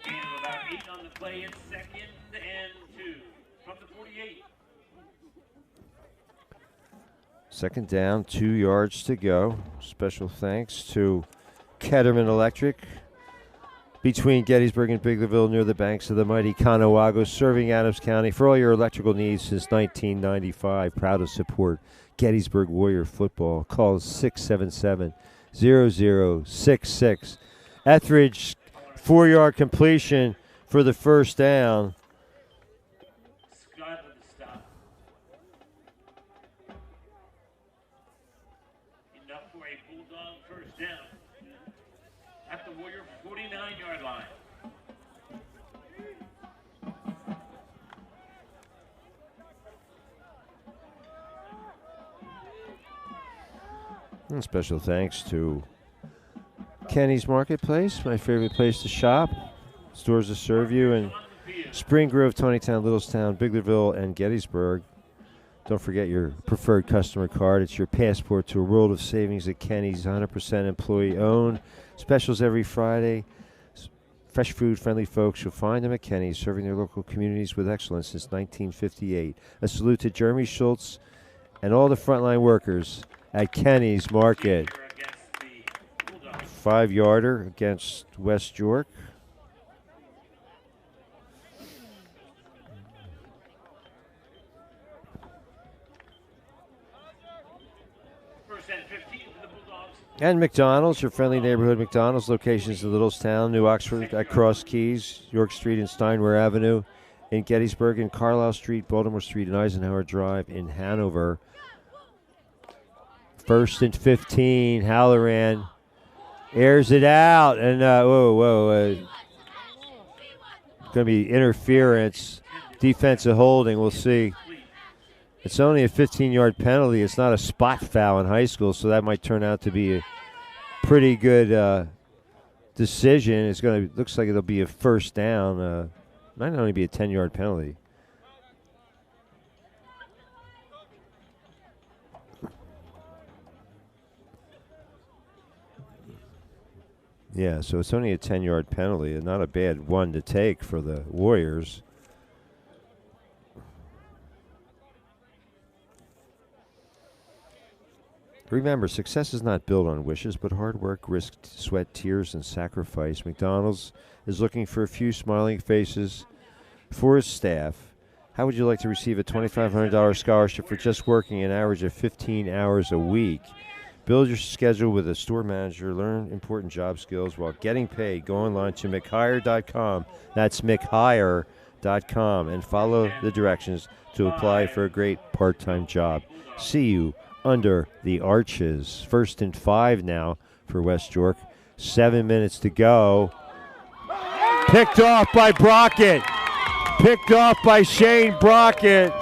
Gain of about 8 on the play. It's second and 2 from the 48.
Second down, 2 yards to go. Special thanks to Ketterman Electric between Gettysburg and Biglerville near the banks of the mighty Conowago, serving Adams County for all your electrical needs since 1995. Proud to support Gettysburg Warrior football. Call 677-0066. Etheridge, 4-yard completion for the first down.
Scott with the stop. Enough for a Bulldog first down at the Warrior 49-yard line.
And special thanks to Kenny's Marketplace, my favorite place to shop. Stores to serve you in Spring Grove, Tonytown, Littlestown, Biglerville, and Gettysburg. Don't forget your preferred customer card. It's your passport to a world of savings at Kenny's, 100% employee-owned. Specials every Friday. Fresh food, friendly folks. You'll find them at Kenny's, serving their local communities with excellence since 1958. A salute to Jeremy Schultz and all the frontline workers at Kenny's Market. 5-yarder against West York.
First and 15 for the Bulldogs.
And McDonald's, your friendly neighborhood McDonald's, locations in Littlestown, New Oxford, at Cross Keys, York Street and Steinway Avenue, in Gettysburg, and Carlisle Street, Baltimore Street, and Eisenhower Drive in Hanover. First and 15, Halloran airs it out, and going to be interference, defensive holding, we'll see. It's only a 15-yard penalty. It's not a spot foul in high school, so that might turn out to be a pretty good decision. Looks like it'll be a first down. Might only be a 10-yard penalty. Yeah, so it's only a 10-yard penalty, and not a bad one to take for the Warriors. Remember, success is not built on wishes, but hard work, risk, sweat, tears, and sacrifice. McDonald's is looking for a few smiling faces for its staff. How would you like to receive a $2,500 scholarship for just working an average of 15 hours a week? Build your schedule with a store manager. Learn important job skills while getting paid. Go online to mchire.com. That's mchire.com. And follow the directions to apply for a great part-time job. See you under the arches. First and 5 now for West York. 7 minutes to go. Picked off by Brockett. Picked off by Shane Brockett.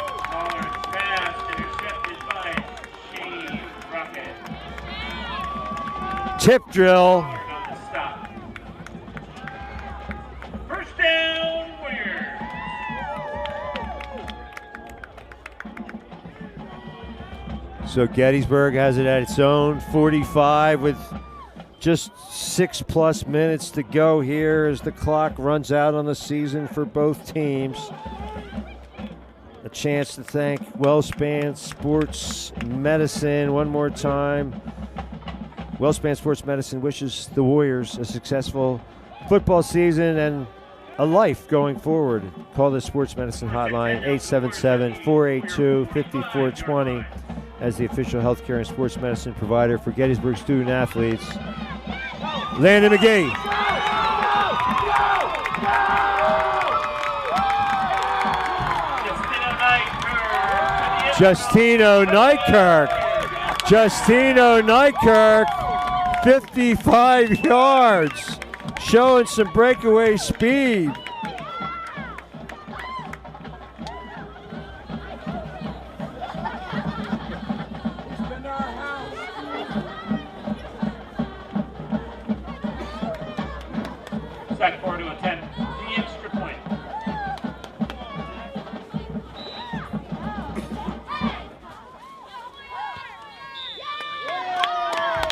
Tip drill.
First down, Warriors.
So Gettysburg has it at its own 45 with just 6+ minutes to go here as the clock runs out on the season for both teams. A chance to thank WellSpan Sports Medicine one more time. WellSpan Sports Medicine wishes the Warriors a successful football season and a life going forward. Call the Sports Medicine Hotline, 877-482-5420, as the official healthcare and sports medicine provider for Gettysburg student athletes. Landon McGee. Justino Nykirk. Justino Nykirk, 55 yards, showing some breakaway speed.
Second quarter to attempt the extra point.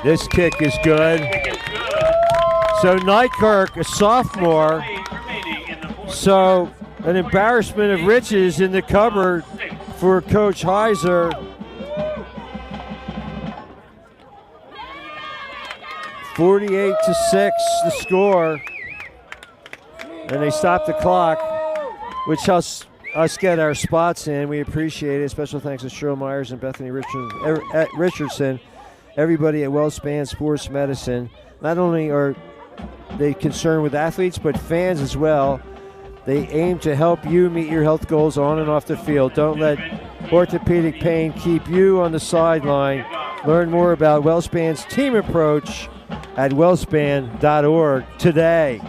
This kick is good. So Nykirk, a sophomore, so an embarrassment of riches in the cupboard for Coach Heiser. (48-6) the score, and they stop the clock, which helps us get our spots in. We appreciate it. Special thanks to Cheryl Myers and Bethany Richardson, everybody at WellSpan Sports Medicine. Not only are they concerned with athletes, but fans as well. They aim to help you meet your health goals on and off the field. Don't let orthopedic pain keep you on the sideline. Learn more about WellSpan's team approach at wellspan.org today.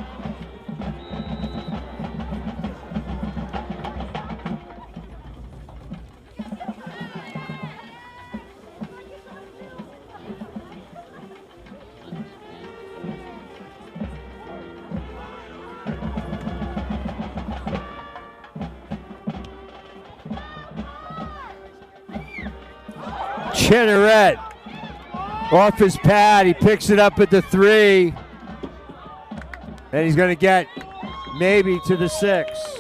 Chinnerette off his pad, he picks it up at the 3, and he's going to get maybe to the 6.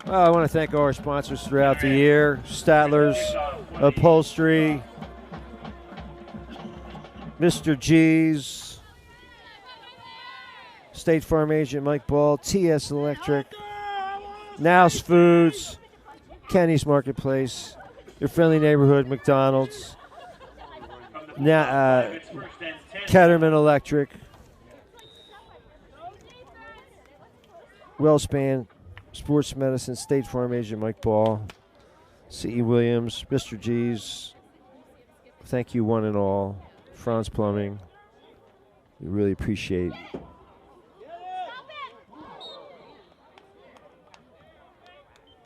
Well, I want to thank all our sponsors throughout the year: Statler's Upholstery, Mr. G's, State Farm Agent Mike Ball, TS Electric, Nouse Foods, Kenny's Marketplace, your friendly neighborhood McDonald's, Ketterman Electric, WellSpan Sports Medicine, State Farm Agent Mike Ball, C.E. Williams, Mr. G's. Thank you one and all. Franz Plumbing. We really appreciate it.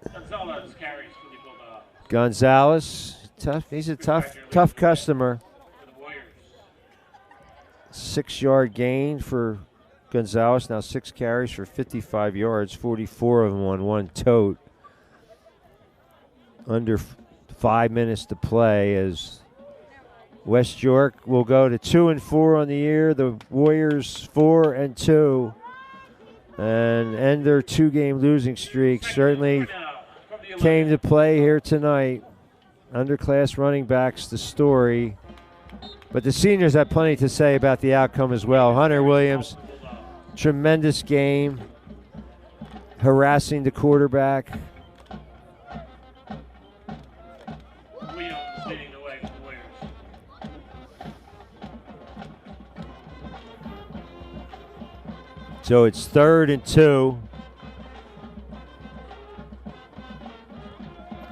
Gonzalez carries for the Bulldogs.
Gonzalez, tough. He's a tough customer. 6-yard gain for Gonzalez. Now 6 carries for 55 yards, 44 of them on one tote. Under 5 minutes to play as West York will go to 2-4 on the year. The Warriors 4-2 and end their 2-game losing streak. Certainly came to play here tonight. Underclass running backs, the story. But the seniors have plenty to say about the outcome as well. Hunter Williams, tremendous game, harassing the quarterback.
Williams leading the way for the Warriors.
So it's 3rd and 2.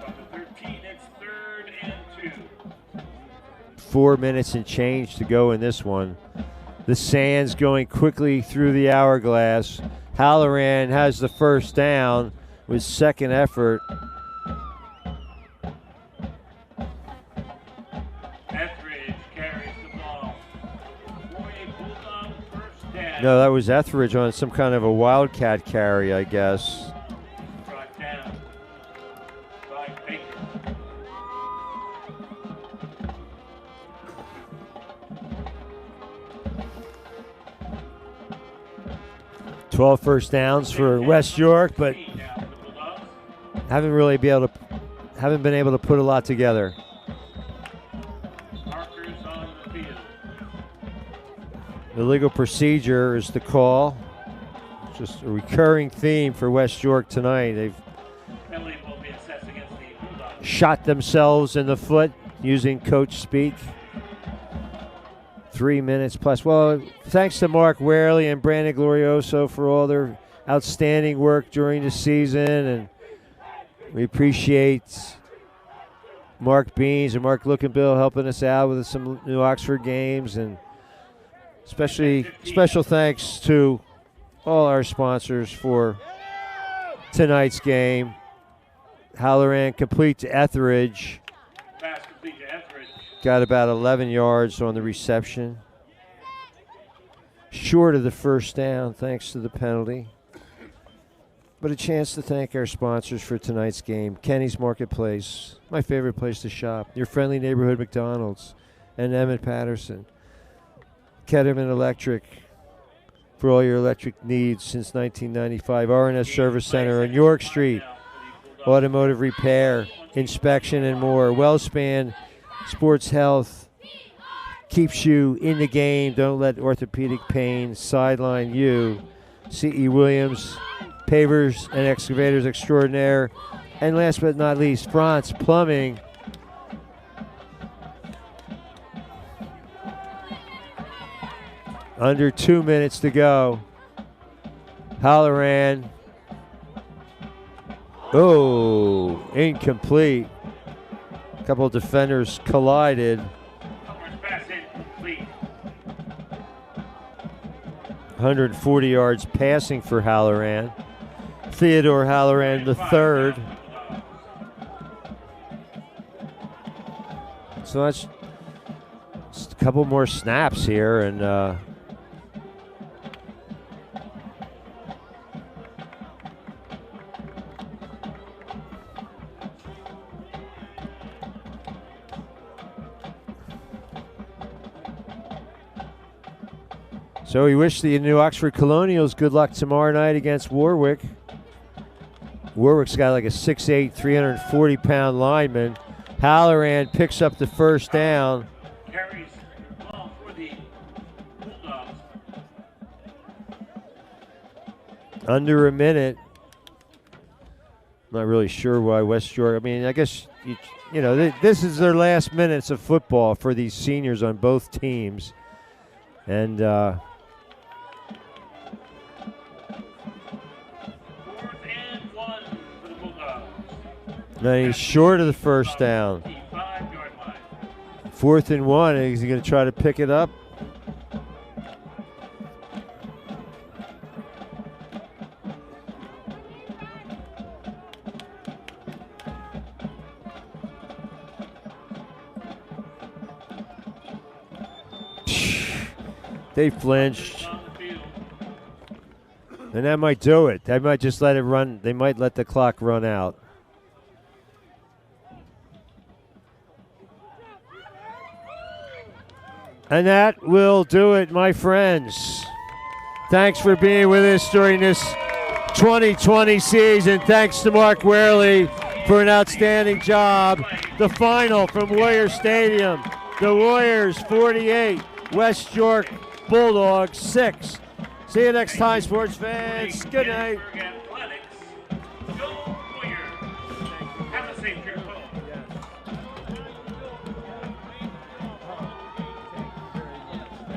From the 13, it's 3rd and 2.
4 minutes and change to go in this one. The Sands going quickly through the hourglass. Halloran has the first down with second effort.
Etheridge carries the ball for a Bulldog first down.
No, that was Etheridge on some kind of a wildcat carry, I guess.
Brought down by Baker.
12 first downs for West York, but haven't been able to put a lot together.
Markers on the field.
Illegal procedure is the call. Just a recurring theme for West York tonight. They've
Penalty will be assessed against the Bulldogs.
shot themselves in the foot using coach speak. 3 minutes plus. Well, thanks to Mark Warely and Brandon Glorioso for all their outstanding work during the season, and we appreciate Mark Beans and Mark Lookenbill helping us out with some New Oxford games, and especially special thanks to all our sponsors for tonight's game. Halloran complete to Etheridge.
Pass complete to Etheridge.
Got about 11 yards on the reception. Short of the first down thanks to the penalty. But a chance to thank our sponsors for tonight's game. Kenny's Marketplace, my favorite place to shop. Your friendly neighborhood McDonald's, and Emmett Patterson. Ketterman Electric, for all your electric needs since 1995. R&S Service Center on York Street. Automotive repair, inspection, and more. WellSpan Sports Health keeps you in the game. Don't let orthopedic pain sideline you. C.E. Williams, Pavers and Excavators Extraordinaire. And last but not least, Franz Plumbing. Under 2 minutes to go. Halloran. Oh, incomplete. A couple of defenders collided. 140 yards passing for Halloran. Theodore Halloran III. So that's just a couple more snaps here, and so we wish the New Oxford Colonials good luck tomorrow night against Warwick. Warwick's got like a 6'8", 340-pound lineman. Halloran picks up the first down.
Carries the ball for the Bulldogs.
Under a minute. Not really sure why West York. I mean, I guess, you know, this is their last minutes of football for these seniors on both teams. And now he's short of the first down. 4th and 1. Is he going to try to pick it up? They flinched. And that might do it. They might just let it run. They might let the clock run out. And that will do it, my friends. Thanks for being with us during this 2020 season. Thanks to Mark Warely for an outstanding job. The final from Warrior Stadium. The Warriors 48, West York Bulldogs 6. See you next time, sports fans. Good night.